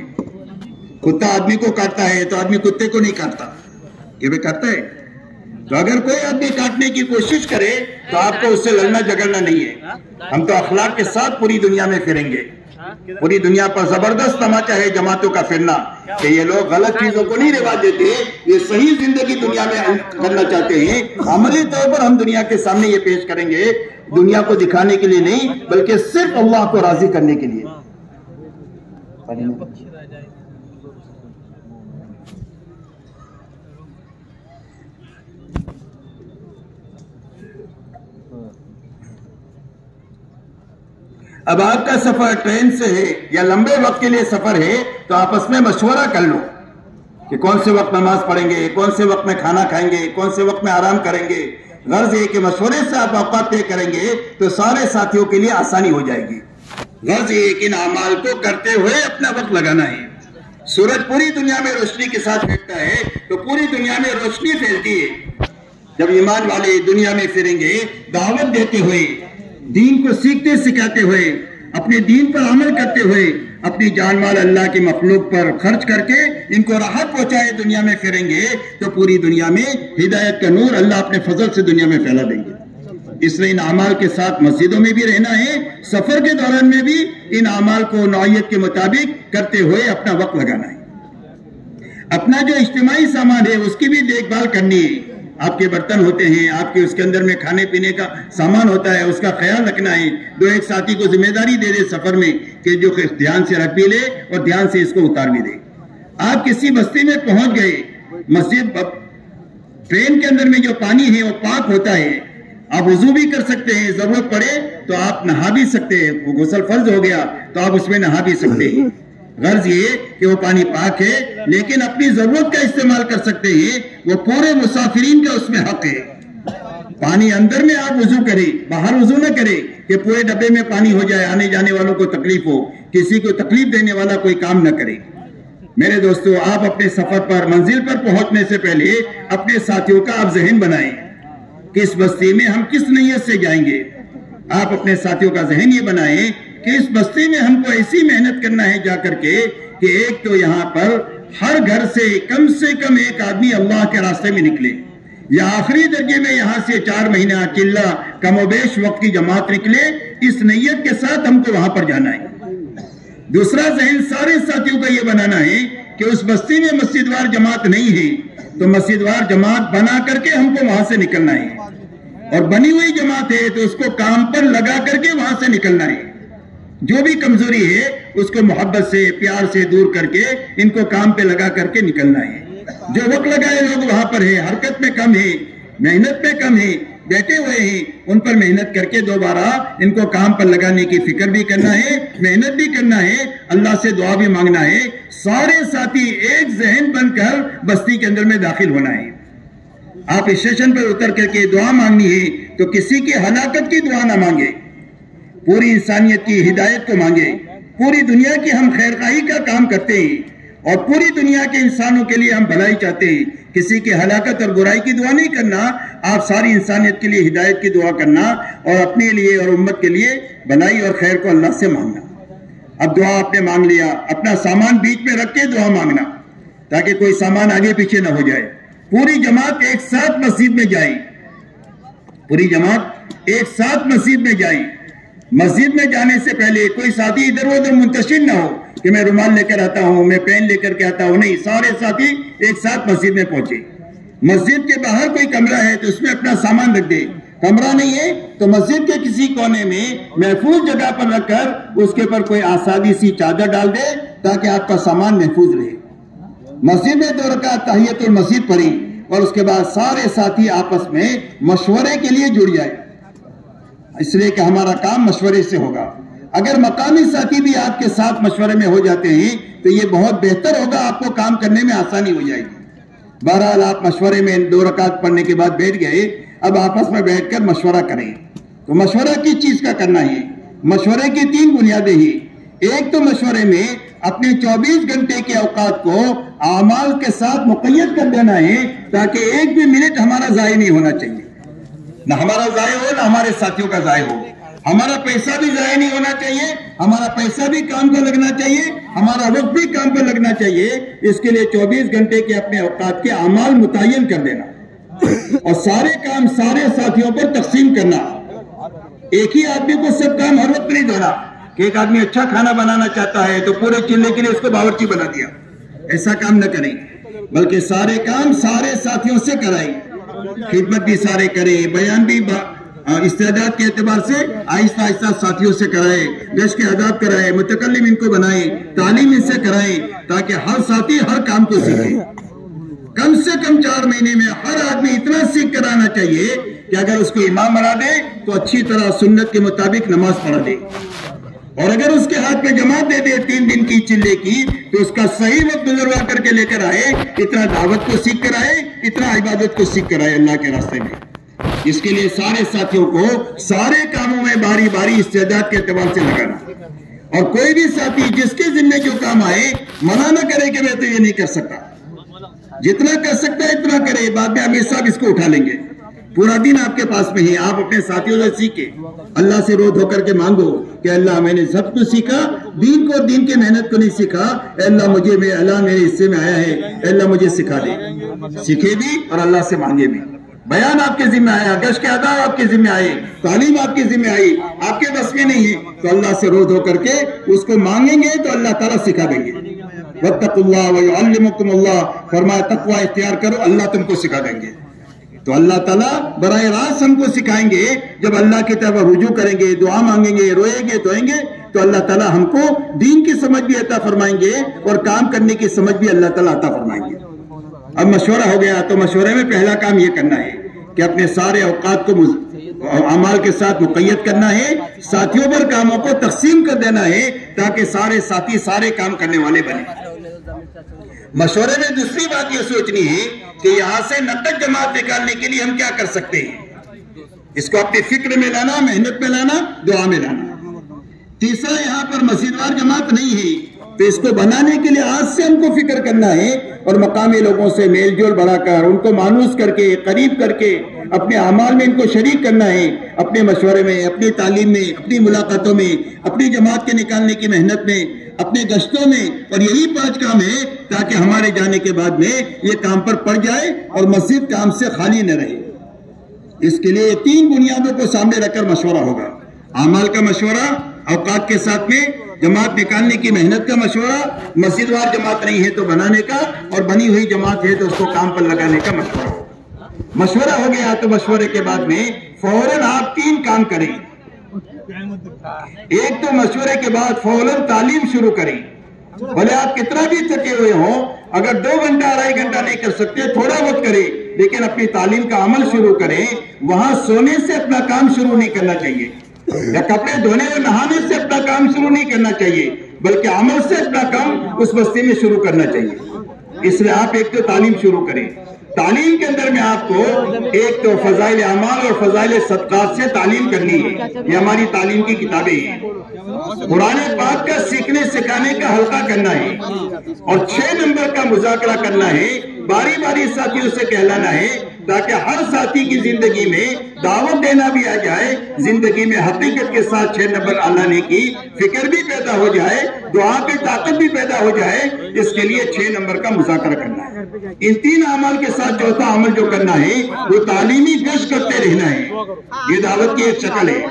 کتا آدمی کو کاٹتا ہے تو آدمی کتے کو نہیں کاٹتا، یہ بھی کاٹتا ہے۔ تو اگر کوئی آدمی کاٹنے کی کوشش کرے تو آپ کو اس سے لڑنا جھگڑنا نہیں ہے۔ ہم تو اخلاق کے ساتھ پوری دنیا میں پھریں گے۔ پوری دنیا پر زبردست تماچا ہے جماعتوں کا پھرنا کہ یہ لوگ غلط چیزوں کو نہیں رواج دیتے، یہ صحیح زندگی دنیا میں کرنا چاہتے ہیں۔ عملی طور پر ہم دنیا کے سامنے یہ پیش کریں گے، دنیا کو دکھانے کے لیے نہیں بلکہ صرف اللہ کو راضی کرنے کے لیے۔ اب آپ کا سفر ٹرین سے ہے یا لمبے وقت کے لیے سفر ہے تو آپس میں مشورہ کر لو کہ کون سے وقت نماز پڑھیں گے، کون سے وقت میں کھانا کھائیں گے، کون سے وقت میں آرام کریں گے۔ غرض یہ کہ مشورے سے آپ اوقات طے کریں گے تو سارے ساتھیوں کے لیے آسانی ہو جائے گی۔ غرض یہ کہ ان اعمال کو کرتے ہوئے اپنا وقت لگانا ہے۔ سورج پوری دنیا میں روشنی کے ساتھ پھیلتا ہے تو پوری دنیا میں روشنی پھیلتی ہے۔ جب ایمان والے دنیا میں پھریں گے دعوت دیتے ہوئے، دین کو سیکھتے سکھاتے ہوئے، اپنے دین پر عمل کرتے ہوئے، اپنی جان مال اللہ کی مخلوق پر خرچ کر کے ان کو راحت پہنچائے دنیا میں پھریں گے تو پوری دنیا میں ہدایت کا نور اللہ اپنے فضل سے دنیا میں پھیلا دیں گے۔ اس لیے ان اعمال کے ساتھ مسجدوں میں بھی رہنا ہے، سفر کے دوران میں بھی ان اعمال کو نوعیت کے مطابق کرتے ہوئے اپنا وقت لگانا ہے۔ اپنا جو اجتماعی سامان ہے اس کی بھی دیکھ بھال کرنی ہے۔ آپ کے برتن ہوتے ہیں، آپ کے اس کے اندر میں کھانے پینے کا سامان ہوتا ہے، اس کا خیال رکھنا ہے۔ دو ایک ساتھی کو ذمہ داری دے دے سفر میں کہ جو دھیان سے رکھ بھی لے اور دھیان سے اس کو اتار بھی دے۔ آپ کسی بستی میں پہنچ گئے، مسجد ٹرین کے اندر میں جو پانی ہے وہ پاک ہوتا ہے، آپ وضو بھی کر سکتے ہیں، ضرورت پڑے تو آپ نہا بھی سکتے ہیں، وہ غسل فرض ہو گیا تو آپ اس میں نہا بھی سکتے ہیں۔ غرض یہ کہ وہ پانی پاک ہے لیکن اپنی ضرورت کا استعمال کر سکتے ہیں، وہ پورے مسافرین کا اس میں حق ہے۔ پانی اندر میں آپ وضو کریں، باہر وضو نہ کریں کہ پورے ڈبے میں پانی ہو جائے، آنے جانے والوں کو تکلیف ہو، کسی کو تکلیف دینے والا کوئی کام نہ کرے۔ میرے دوستو، آپ اپنے سفر پر منزل پر پہنچنے سے پہلے اپنے ساتھیوں کا آپ ذہن بنائیں، کس بستی میں ہم کس نیت سے جائیں گے۔ آپ اپنے ساتھیوں کا ذہن یہ بنائیں کہ اس بستی میں ہم کو ایسی محنت کرنا ہے جا کر کے کہ ایک تو یہاں پر ہر گھر سے کم ایک آدمی اللہ کے راستے میں نکلے، یا آخری درجے میں یہاں سے 4 مہینہ چلہ کم و بیش وقت کی جماعت نکلے، اس نیت کے ساتھ ہم کو وہاں پر جانا ہے۔ دوسرا ذہن سارے ساتھیوں کا یہ بنانا ہے کہ اس بستی میں مسجد وار جماعت نہیں ہے تو مسجد وار جماعت بنا کر کے ہم کو وہاں سے نکلنا ہے، اور بنی ہوئی جماعت ہے تو اس کو کام پر لگا کر کے وہاں سے نکلنا ہے۔ جو بھی کمزوری ہے اس کو محبت سے پیار سے دور کر کے ان کو کام پہ لگا کر کے نکلنا ہے۔ جو وقت لگائے لوگ وہاں پر ہے، حرکت میں کم ہے، محنت میں کم ہے، بیٹھے ہوئے ہیں، ان پر محنت کر کے دوبارہ ان کو کام پر لگانے کی فکر بھی کرنا ہے، محنت بھی کرنا ہے، اللہ سے دعا بھی مانگنا ہے۔ سارے ساتھی ایک ذہن بن کر بستی کے اندر میں داخل ہونا ہے۔ آپ اسٹیشن پر اتر کر کے دعا مانگنی ہے تو کسی کی ہلاکت کی دعا نہ مانگے، پوری انسانیت کی ہدایت کو مانگے۔ پوری دنیا کی ہم خیر خواہی کا کام کرتے ہیں اور پوری دنیا کے انسانوں کے لیے ہم بھلائی چاہتے ہیں، کسی کی ہلاکت اور برائی کی دعا نہیں کرنا، آپ ساری انسانیت کے لیے ہدایت کی دعا کرنا اور اپنے لیے اور امت کے لیے بھلائی اور خیر کو اللہ سے مانگنا۔ اب دعا آپ نے مانگ لیا، اپنا سامان بیچ میں رکھ کے دعا مانگنا تاکہ کوئی سامان آگے پیچھے نہ ہو جائے۔ پوری جماعت ایک ساتھ مسجد میں جائے، پوری جماعت ایک ساتھ مسجد میں جائے۔ مسجد میں جانے سے پہلے کوئی ساتھی ادھر ادھر منتشر نہ ہو کہ میں رومال لے کر آتا ہوں، میں پین لے کر کے آتا ہوں، نہیں، سارے ساتھی ایک ساتھ مسجد میں پہنچے۔ مسجد کے باہر کوئی کمرہ ہے تو اس میں اپنا سامان رکھ دے، کمرہ نہیں ہے تو مسجد کے کسی کونے میں محفوظ جگہ پر رکھ کر اس کے پر کوئی آسادی سی چادر ڈال دے تاکہ آپ کا سامان محفوظ رہے. مسجد میں 2 رکعت تحیت المسجد پڑھی اور اس کے بعد سارے ساتھی آپس میں مشورے کے لیے جڑ جائے، اس لیے کہ ہمارا کام مشورے سے ہوگا. اگر مقامی ساتھی بھی آپ کے ساتھ مشورے میں ہو جاتے ہیں تو یہ بہت بہتر ہوگا، آپ کو کام کرنے میں آسانی ہو جائے گی. بہرحال آپ مشورے میں 2 رکعت پڑھنے کے بعد بیٹھ گئے، اب آپس میں بیٹھ کر مشورہ کریں. تو مشورہ کس چیز کا کرنا ہے؟ مشورے کی 3 بنیادیں ہیں. ایک تو مشورے میں اپنے 24 گھنٹے کے اوقات کو اعمال کے ساتھ مقید کر دینا ہے تاکہ ایک بھی منٹ ہمارا ضائع نہیں ہونا چاہیے، نہ ہمارا ضائع ہو نہ ہمارے ساتھیوں کا ضائع ہو. ہمارا پیسہ بھی ضائع نہیں ہونا چاہیے، ہمارا پیسہ بھی کام پر لگنا چاہیے، ہمارا وقت بھی کام پر لگنا چاہیے. اس کے لیے 24 گھنٹے کے اپنے اوقات کے اعمال متعین کر دینا اور سارے کام سارے ساتھیوں پر تقسیم کرنا. ایک ہی آدمی کو سب کام ہر وقت نہیں دینا کہ ایک آدمی اچھا کھانا بنانا چاہتا ہے تو پورے چلے کے لیے اس کو باورچی بنا دیا. ایسا کام نہ کریں، بلکہ سارے کام سارے ساتھیوں سے کرائیں. خدمت بھی سارے کریں، بیان بھی استعداد کے اعتبار سے آہستہ آہستہ ساتھیوں سے کرائے، گشت کے آداب کرائے، متکلم ان کو بنائے، تعلیم ان سے کرائے تاکہ ہر ساتھی ہر کام کو سیکھے. کم سے کم 4 مہینے میں ہر آدمی اتنا سیکھ کر آنا چاہیے کہ اگر اس کو امام بنا دے تو اچھی طرح سنت کے مطابق نماز پڑھا دے، اور اگر اس کے ہاتھ میں جماعت دے دے 3 دن کی چلے کی تو اس کا صحیح وقت گزروا کر کے لے کر آئے، اتنا دعوت کو سیکھ کر آئے، اتنا عبادت کو سیکھ کر آئے اللہ کے راستے میں. اس کے لیے سارے ساتھیوں کو سارے کاموں میں باری باری استعداد کے اعتبار سے لگانا، اور کوئی بھی ساتھی جس کے ذمہ جو کام آئے منع نہ کرے کہ میں تو یہ نہیں کر سکتا. جتنا کر سکتا ہے اتنا کرے، بعد میں امیر صاحب اس کو اٹھا لیں گے. پورا دن آپ کے پاس میں ہے، آپ اپنے ساتھیوں سے سیکھیں، اللہ سے رو دھو کر کے مانگو کہ اللہ میں نے سب کچھ سیکھا، دین کو دین کی محنت کو نہیں سیکھا، اے اللہ مجھے اللہ میرے حصے میں آیا ہے، اے اللہ مجھے سکھا دے. سیکھے بھی اور اللہ سے مانگے بھی. بیان آپ کے ذمہ آیا، گشت کے آداب آپ کے ذمہ آئے، تعلیم آپ کے ذمہ آئی، آپ کے بس میں نہیں ہے تو اللہ سے رو دھو کر کے اس کو مانگیں گے تو اللہ تعالیٰ سکھا دیں گے. واتقوا اللہ ویعلمکم اللہ، فرمایا تقوی اختیار کرو، اللہ تم کو سکھا دیں گے. تو اللہ تعالیٰ براہ راست ہم کو سکھائیں گے. جب اللہ کی طرف رجوع کریں گے، دعا مانگیں گے، روئیں گے دھوئیں گے تو اللہ تعالیٰ ہم کو دین کی سمجھ بھی عطا فرمائیں گے اور کام کرنے کی سمجھ بھی اللہ تعالیٰ عطا فرمائیں گے. اب مشورہ ہو گیا تو مشورے میں پہلا کام یہ کرنا ہے کہ اپنے سارے اوقات کو اعمال کے ساتھ مقید کرنا ہے، ساتھیوں پر کاموں کو تقسیم کر دینا ہے تاکہ سارے ساتھی سارے کام کرنے والے بنے. مشورے میں دوسری بات یہ سوچنی ہے کہ یہاں سے نقد جماعت نکالنے کے لیے ہم کیا کر سکتے ہیں. اس کو اپنی فکر میں لانا، محنت میں لانا، دعا میں لانا. تیسرا، یہاں پر مسجد وار جماعت نہیں ہے تو اس کو بنانے کے لیے آج سے ہم کو فکر کرنا ہے اور مقامی لوگوں سے میل جول بڑھا کر، ان کو مانوس کر کے، قریب کر کے اپنے اعمال میں ان کو شریک کرنا ہے، اپنے مشورے میں، اپنی تعلیم میں، اپنی ملاقاتوں میں، اپنی جماعت کے نکالنے کی محنت میں، اپنے گشتوں میں. اور یہی 5 کام ہے تاکہ ہمارے جانے کے بعد میں یہ کام پر پڑ جائے اور مسجد کام سے خالی نہ رہے. اس کے لیے 3 بنیادوں کو سامنے رکھ کر مشورہ ہوگا. اعمال کا مشورہ اوقات کے ساتھ میں، جماعت نکالنے کی محنت کا مشورہ، مسجد وار جماعت نہیں ہے تو بنانے کا، اور بنی ہوئی جماعت ہے تو اس کو کام پر لگانے کا مشورہ. مشورہ ہو گیا تو مشورے کے بعد میں فوراً آپ 3 کام کریں. ایک تو مشورے کے بعد فوراً تعلیم شروع کریں. بھلے آپ کتنا بھی تھکے ہوئے ہوں، اگر 2 گھنٹہ 2.5 گھنٹہ نہیں کر سکتے تھوڑا وقت کریں، لیکن اپنی تعلیم کا عمل شروع کریں. وہاں سونے سے اپنا کام شروع نہیں کرنا چاہیے، یا کپڑے دھونے اور نہانے سے اپنا کام شروع نہیں کرنا چاہیے، بلکہ عمل سے اپنا کام اس بستی میں شروع کرنا چاہیے. اس لیے آپ ایک تو تعلیم شروع کریں. تعلیم کے اندر میں آپ کو ایک تو فضائل اعمال اور فضائل صدقات سے تعلیم کرنی ہے. یہ ہماری تعلیم کی کتابیں ہیں. قرآن پاک کا سیکھنے سکھانے کا حلقہ کرنا ہے اور 6 نمبر کا مذاکرہ کرنا ہے. باری باری ساتھیوں سے کہلانا ہے تاکہ ہر ساتھی کی زندگی میں دعوت دینا بھی آ جائے، زندگی میں حقیقت کے ساتھ 6 نمبر لانے کی فکر بھی پیدا ہو جائے، دعا کی طاقت بھی پیدا ہو جائے. اس کے لیے 6 نمبر کا مذاکرہ کرنا ہے. ان 3 اعمال کے ساتھ چوتھا عمل جو کرنا ہے وہ تعلیمی گشت کرتے رہنا ہے. یہ دعوت کی ایک شکل ہے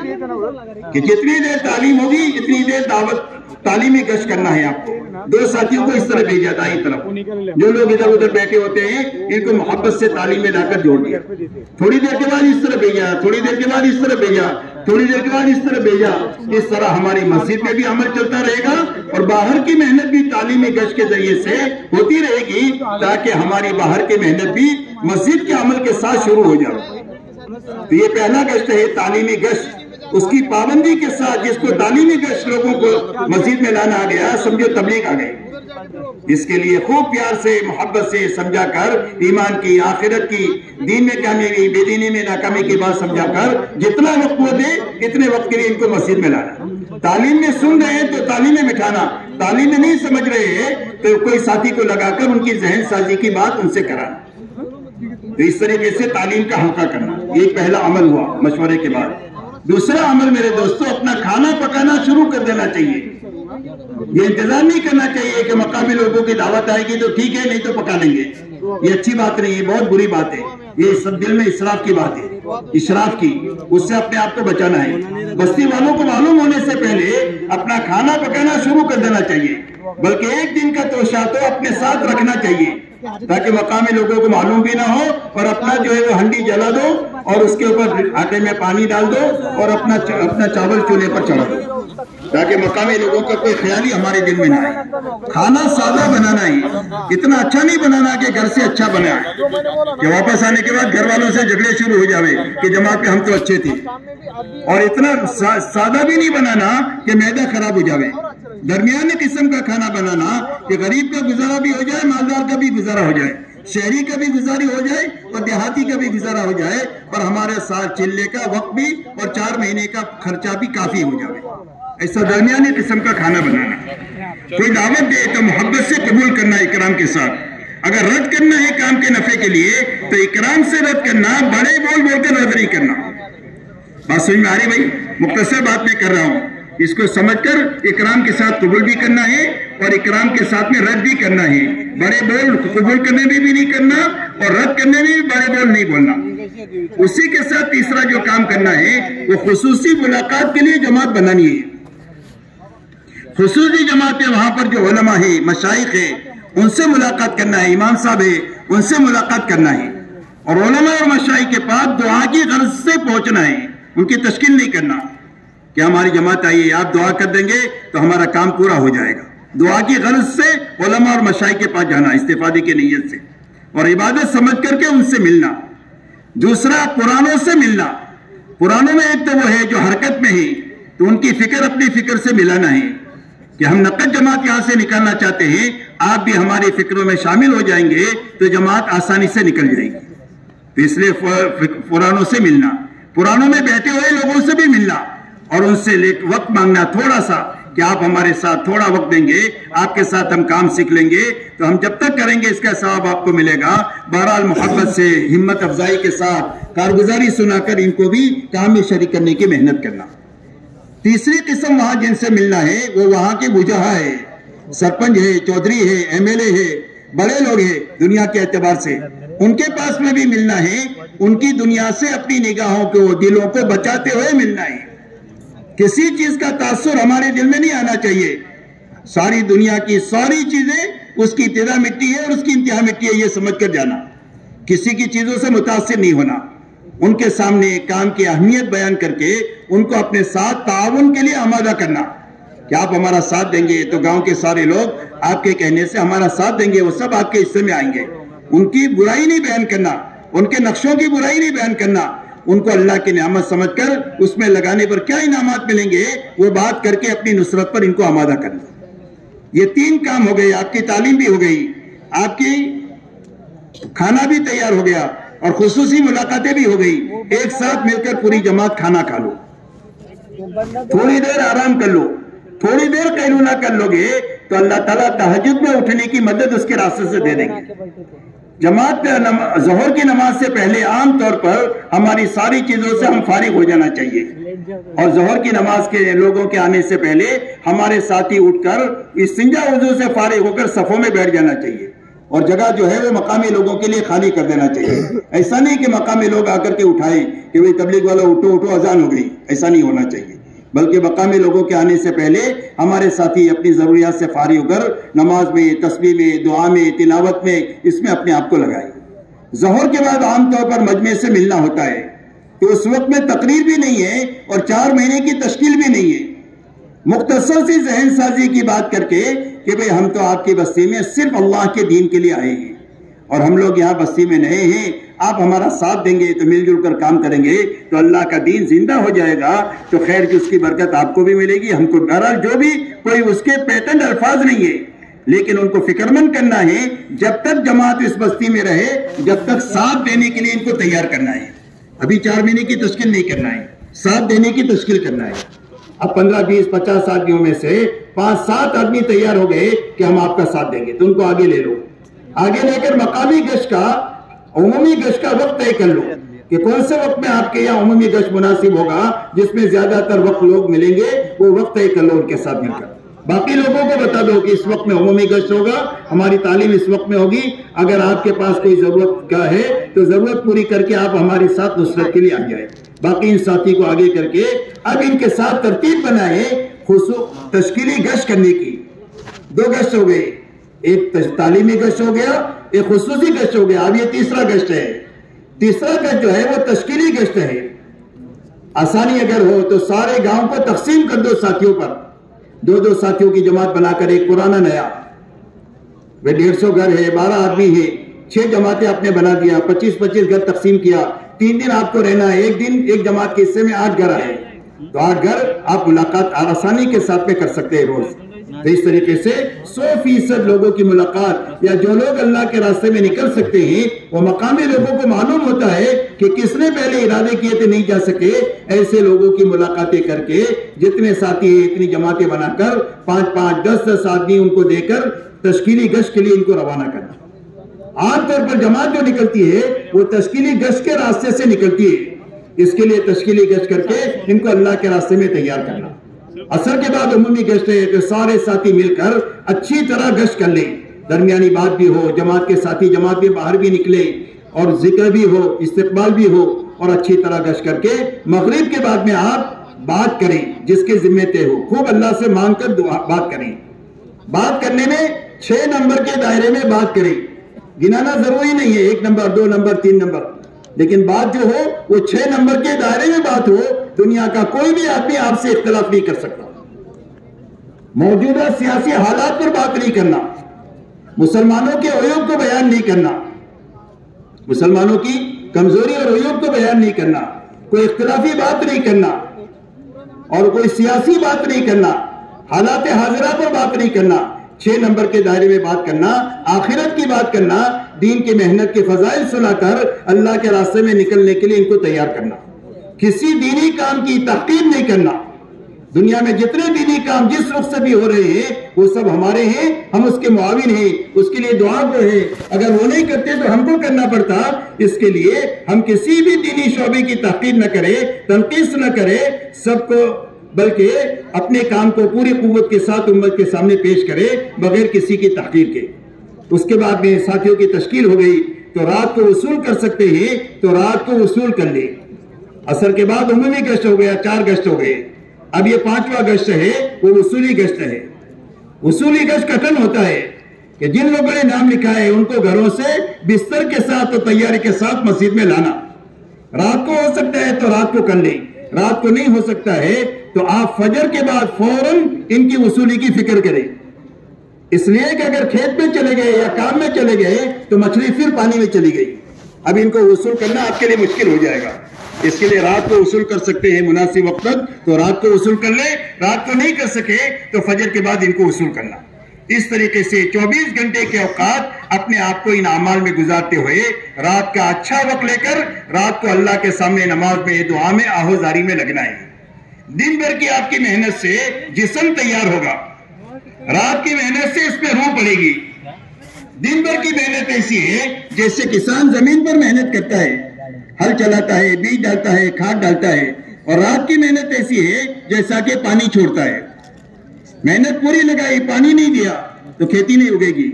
کہ جتنی دیر تعلیم ہوگی اتنی دیر دعوت تعلیمی گشت کرنا ہے آپ کو. 2 ساتھیوں کو اس طرح بھیجا دائیں طرف. جو لوگ ادھر ادھر بیٹھے ہوتے ہیں ان کو محبت سے تعلیم میں لا کر جوڑ دیا. تھوڑی دیر کے بعد اس طرح بھیجا, تھوڑی دیر کے بعد اس طرح بھیجا, تھوڑی دیر کے بعد اس طرح بھیجا. اس طرح ہماری مسجد میں بھی عمل چلتا رہے گا اور باہر کی محنت بھی تعلیمی گشت کے ذریعے سے ہوتی رہے گی, تاکہ ہماری باہر کی محنت بھی مسجد کے عمل کے ساتھ شروع ہو جائے. تو یہ پہلا گشت ہے تعلیمی گشت. اس کی پابندی کے ساتھ جس کو تعلیمی گشت لوگوں کو مسجد میں لانا آ گیا, سمجھو تبلیغ آ گئی. اس کے لیے خوب پیار سے محبت سے سمجھا کر ایمان کی, آخرت کی, دین میں کامیابی, بے دینی میں ناکامی کی بات سمجھا کر جتنا وقت وہ دے اتنے وقت کے لیے ان کو مسجد میں لانا. تعلیم میں سن رہے ہیں تو تعلیم میں بٹھانا, تعلیم میں نہیں سمجھ رہے ہیں تو کوئی ساتھی کو لگا کر ان کی ذہن سازی کی بات ان سے کرانا. تو اس طریقے سے تعلیم کا حلقہ کرنا, یہ پہلا عمل ہوا مشورے کے بعد. دوسرا عمل میرے دوستو, اپنا کھانا پکانا شروع کر دینا چاہیے. یہ انتظار نہیں کرنا چاہیے کہ مقامی لوگوں کی دعوت آئے گی تو ٹھیک ہے, نہیں تو پکا لیں گے. یہ اچھی بات نہیں ہے, بہت بری بات ہے. یہ سب دل میں اسراف کی بات ہے, اسراف کی. اس سے اپنے آپ کو بچانا ہے. بستی والوں کو معلوم ہونے سے پہلے اپنا کھانا پکانا شروع کر دینا چاہیے. بلکہ ایک دن کا توشہ تو اپنے ساتھ رکھنا چاہیے تاکہ مقامی لوگوں کو معلوم بھی نہ ہو, اور اپنا جو ہے وہ ہنڈی جلا دو اور اس کے اوپر آٹے میں پانی ڈال دو اور اپنا چاول چولہے پر چڑھا دو, تاکہ مقامی لوگوں کا کوئی خیال ہی ہمارے دل میں نہ آئے. کھانا سادہ بنانا ہے, اتنا اچھا نہیں بنانا کہ گھر سے اچھا بنا کہ واپس آنے کے بعد گھر والوں سے جھگڑے شروع ہو جاوے کہ جماعت پہ ہم تو اچھے تھے. اور اتنا سادہ بھی نہیں بنانا کہ معدہ خراب ہو جاوے. درمیانے قسم کا کھانا بنانا کہ غریب کا گزارا بھی ہو جائے, مالدار کا بھی گزارا ہو جائے, شہری کا بھی گزاری ہو جائے اور دیہاتی کا بھی گزارا ہو جائے, اور ہمارے ساتھ چلنے کا وقت بھی اور 4 مہینے کا خرچہ بھی کافی ہو جائے. ایسا درمیانے قسم کا کھانا بنانا. کوئی دعوت دے تو محبت سے قبول کرنا اکرام کے ساتھ. اگر رد کرنا ہے کام کے نفع کے لیے تو اکرام سے رد کرنا, بڑے بول کر رد نہیں کرنا. بات سمجھ میں آ رہی بھائی؟ مختصر بات میں کر رہا ہوں. اس کو سمجھ کر اکرام کے ساتھ قبول بھی کرنا ہے اور اکرام کے ساتھ میں رد بھی کرنا ہے. بڑے بول قبول کرنے میں بھی نہیں کرنا اور رد کرنے میں بھی بڑے بول نہیں بولنا. اسی کے ساتھ تیسرا جو کام کرنا ہے وہ خصوصی ملاقات کے لیے جماعت بنانی ہے. خصوصی جماعتیں وہاں پر جو علماء ہیں, مشائخ ہیں, ان سے ملاقات کرنا ہے. امام صاحب ہے, ان سے ملاقات کرنا ہے. اور علماء اور مشائخ کے پاس دعا کی غرض سے پہنچنا ہے, ان کی تشکیل نہیں کرنا کہ ہماری جماعت آئیے, آپ دعا کر دیں گے تو ہمارا کام پورا ہو جائے گا. دعا کی غرض سے علماء اور مشائخ کے پاس جانا, استفادے کی نیت سے, اور عبادت سمجھ کر کے ان سے ملنا. دوسرا پرانوں سے ملنا. پرانوں میں ایک تو وہ ہے جو حرکت میں ہے, تو ان کی فکر اپنی فکر سے ملانا ہے کہ ہم نقد جماعت یہاں سے نکالنا چاہتے ہیں, آپ بھی ہماری فکروں میں شامل ہو جائیں گے تو جماعت آسانی سے نکل جائے گی. تو اس لیے پرانوں سے ملنا, پرانوں میں بیٹھے ہوئے لوگوں سے بھی ملنا اور ان سے وقت مانگنا تھوڑا سا کہ آپ ہمارے ساتھ تھوڑا وقت دیں گے, آپ کے ساتھ ہم کام سیکھ لیں گے, تو ہم جب تک کریں گے اس کا ثواب آپ کو ملے گا. بہرحال محبت سے, ہمت افزائی کے ساتھ کارگزاری سنا کر ان کو بھی کام میں شریک کرنے کی محنت کرنا. تیسری قسم وہاں جن سے ملنا ہے وہ وہاں کے بجہا ہے, سرپنچ ہے, چودھری ہے, ایم ایل اے ہے, بڑے لوگ ہیں دنیا کے اعتبار سے. ان کے پاس میں بھی ملنا ہے, ان کی دنیا سے اپنی نگاہوں کو, دلوں کو بچاتے ہوئے ملنا ہے. کسی چیز کا تاثر ہمارے دل میں نہیں آنا چاہیے. ساری دنیا کی ساری چیزیں اس کی ابتدا مٹی ہے اور اس کی انتہا مٹی ہے, یہ سمجھ کر جانا. کسی کی چیزوں سے متاثر نہیں ہونا. ان کے سامنے کام کی اہمیت بیان کر کے ان کو اپنے ساتھ تعاون کے لیے آمادہ کرنا کہ آپ ہمارا ساتھ دیں گے تو گاؤں کے سارے لوگ آپ کے کہنے سے ہمارا ساتھ دیں گے, وہ سب آپ کے حصے میں آئیں گے. ان کی برائی نہیں بیان کرنا, ان کے نقشوں کی برائی نہیں بیان کرنا, ان کو اللہ کی نعمت سمجھ کر اس میں لگانے پر کیا انعامات ملیں گے وہ بات کر کے اپنی نصرت پر ان کو آمادہ کرنا. یہ 3 کام ہو گئے. آپ کی تعلیم بھی ہو گئی, آپ کی کھانا بھی تیار ہو گیا اور خصوصی ملاقاتیں بھی ہو گئی. ایک ساتھ مل کر پوری جماعت کھانا کھا لو, تھوڑی دیر آرام کر لو, تھوڑی دیر قیلولہ کر لو گے تو اللہ تعالیٰ تہجد میں اٹھنے کی مدد اس کے راستے سے دے دیں گے. جماعت ظہر کی نماز سے پہلے عام طور پر ہماری ساری چیزوں سے ہم فارغ ہو جانا چاہیے, اور ظہر کی نماز کے لوگوں کے آنے سے پہلے ہمارے ساتھی اٹھ کر استنجا وضو سے فارغ ہو کر صفوں میں بیٹھ جانا چاہیے, اور جگہ جو ہے وہ مقامی لوگوں کے لیے خالی کر دینا چاہیے. ایسا نہیں کہ مقامی لوگ آ کر کے اٹھائیں کہ بھئی تبلیغ والا اٹھو اٹھو اذان ہو گئی, ایسا نہیں ہونا چاہیے. بلکہ مقامی لوگوں کے آنے سے پہلے ہمارے ساتھی اپنی ضروریات سے فارغ ہو کر نماز میں، تسبیح میں، دعا میں، تلاوت میں اس میں اپنے آپ کو لگائیں۔ ظہر کے بعد عام طور پر مجمع سے ملنا ہوتا ہے، تو اس وقت میں تقریر بھی نہیں ہے اور 4 مہینے کی تشکیل بھی نہیں ہے۔ مختصر سی ذہن سازی کی بات کر کے کہ بھئی ہم تو آپ کی بستی میں صرف اللہ کے دین کے لیے آئے ہیں اور ہم لوگ یہاں بستی میں نئے ہیں، آپ ہمارا ساتھ دیں گے تو مل جل کر کام کریں گے تو اللہ کا دین زندہ ہو جائے گا، تو خیر کی اس کی برکت آپ کو بھی ملے گی، ہم کو۔ بہرحال جو بھی کوئی اس کے پیٹنٹ الفاظ نہیں ہے، لیکن ان کو فکر مند کرنا ہے، جب تک جماعت اس بستی میں رہے، جب تک ساتھ دینے کے لیے ان کو تیار کرنا ہے۔ ابھی 4 مہینے کی تشکیل نہیں کرنا ہے، ساتھ دینے کی تشکیل کرنا ہے۔ اب 15، 20، 50 آدمیوں میں سے 5-7 آدمی تیار ہو گئے کہ ہم آپ کا ساتھ دیں گے، تو ان کو آگے لے لو۔ آگے لے کر مقامی گشت کا، عمومی گشت کا وقت طے کر لو کہ کون سے وقت میں آپ کے یہاں عمومی گشت مناسب ہوگا، جس میں زیادہ تر وقت لوگ ملیں گے، وہ وقت طے کر لو ان کے ساتھ مل کر۔ باقی لوگوں کو بتا دو کہ اس وقت میں عمومی گشت ہوگا، ہماری تعلیم اس وقت میں ہوگی، اگر آپ کے پاس کوئی ضرورت کا ہے تو ضرورت پوری کر کے آپ ہمارے ساتھ نصرت کے لیے آ جائیں۔ باقی ان ساتھی کو آگے کر کے اب ان کے ساتھ ترتیب بنائے تشکیلی گشت کرنے کی۔ 2 گشت ہو گئے، ایک تعلیمی گشت ہو گیا، ایک خصوصی گشت ہو گیا، اب یہ تیسرا گشت ہے۔ تیسرا گشت جو ہے وہ تشکیلی گشت ہے۔ آسانی اگر ہو تو سارے گاؤں کو تقسیم کر دو ساتھیوں پر، 2 ساتھیوں کی جماعت بنا کر، ایک پرانا نیا، وہ 150 گھر ہے، 12 آدمی ہے، 6 جماعتیں آپ نے بنا دیا، 25 گھر تقسیم کیا، 3 دن آپ کو رہنا ہے، ایک دن ایک جماعت کے حصے میں 8 گھر آئے، تو 8 گھر آپ ملاقات آسانی کے ساتھ میں کر سکتے ہیں روز۔ تو اس طریقے سے 100% لوگوں کی ملاقات، یا جو لوگ اللہ کے راستے میں نکل سکتے ہیں وہ مقامی لوگوں کو معلوم ہوتا ہے کہ کس نے پہلے ارادے کیے تھے نہیں جا سکے، ایسے لوگوں کی ملاقاتیں کر کے جتنے ساتھی ہیں اتنی جماعتیں بنا کر 5-5، 10-10 آدمی ان کو دے کر تشکیلی گشت کے لیے ان کو روانہ کرنا۔ عام طور پر جماعت جو نکلتی ہے وہ تشکیلی گشت کے راستے سے نکلتی ہے، اس کے لیے تشکیلی گشت کر کے ان کو اللہ کے راستے میں تیار کرنا۔ عصر کے بعد عمومی گشت ہے کہ سارے ساتھی مل کر اچھی طرح گشت کر لیں، درمیانی بات بھی ہو، جماعت کے ساتھی جماعت میں باہر بھی نکلے اور ذکر بھی ہو، استقبال بھی ہو، اور اچھی طرح گشت کر کے مغرب کے بعد میں آپ بات کریں، جس کے ذمے طے ہو، خوب اللہ سے مانگ کر بات کریں۔ بات کرنے میں 6 نمبر کے دائرے میں بات کریں، گنانا ضروری نہیں ہے 1 نمبر 2 نمبر 3 نمبر، لیکن بات جو ہو وہ 6 نمبر کے دائرے میں بات ہو، دنیا کا کوئی بھی آدمی آپ سے اختلاف نہیں کر سکتا۔ موجودہ سیاسی حالات پر بات نہیں کرنا، مسلمانوں کے عیوب کو بیان نہیں کرنا، مسلمانوں کی کمزوری اور عیوب کو بیان نہیں کرنا، کوئی اختلافی بات نہیں کرنا اور کوئی سیاسی بات نہیں کرنا، حالات حاضرہ پر بات نہیں کرنا، 6 نمبر کے دائرے میں بات کرنا، آخرت کی بات کرنا، دین کی محنت کے فضائل سنا کر اللہ کے راستے میں نکلنے کے لیے ان کو تیار کرنا۔ کسی دینی کام کی تحقیر نہیں کرنا۔ دنیا میں جتنے دینی کام جس رخ سے بھی ہو رہے ہیں وہ سب ہمارے ہیں، ہم اس کے معاون ہیں، اس کے لیے دعا کو ہے، اگر وہ نہیں کرتے تو ہم کو کرنا پڑتا۔ اس کے لیے ہم کسی بھی دینی شعبے کی تحقیر نہ کرے، تنقیص نہ کرے، سب کو، بلکہ اپنے کام کو پوری قوت کے ساتھ امت کے سامنے پیش کرے بغیر کسی کی تحقیر کے۔ اس کے بعد میں ساتھیوں کی تشکیل ہو گئی تو رات کو وصول کر سکتے ہیں تو رات کو وصول کر لیں۔ عصر کے بعد عمومی گشت ہو گیا، 4 گشت ہو گئے، اب یہ 5واں گشت ہے وہ وصولی گشت ہے۔ وصولی گشت کٹن ہوتا ہے کہ جن لوگوں نے نام لکھا ہے ان کو گھروں سے بستر کے ساتھ اور تیاری کے ساتھ مسجد میں لانا۔ رات کو ہو سکتا ہے تو رات کو کر لیں، رات کو نہیں ہو سکتا ہے تو آپ فجر کے بعد فوراً ان کی وصولی کی فکر کریں، اس لیے کہ اگر کھیت میں چلے گئے یا کام میں چلے گئے تو مچھلی پھر پانی میں چلی گئی، اب ان کو وصول کرنا آپ کے لیے مشکل ہو جائے گا۔ اس کے لیے رات کو وصول کر سکتے ہیں مناسب وقت تو رات کو وصول کر لیں، رات کو نہیں کر سکے تو فجر کے بعد ان کو وصول کرنا۔ اس طریقے سے 24 گھنٹے کے اوقات اپنے آپ کو ان اعمال میں گزارتے ہوئے رات کا اچھا وقت لے کر رات کو اللہ کے سامنے نماز میں، دعا میں، آہوزاری میں لگنا ہے۔ دن بھر کی آپ کی محنت سے جسم تیار ہوگا، رات کی محنت سے اس پہ روح پڑے گی۔ دن بھر کی محنت ایسی ہے جیسے کسان زمین پر محنت کرتا ہے، ہل چلاتا ہے، بیج ڈالتا ہے، کھاد ڈالتا ہے، اور رات کی محنت ایسی ہے جیسا کہ پانی چھوڑتا ہے۔ محنت پوری لگائی، پانی نہیں دیا تو کھیتی نہیں اگے گی۔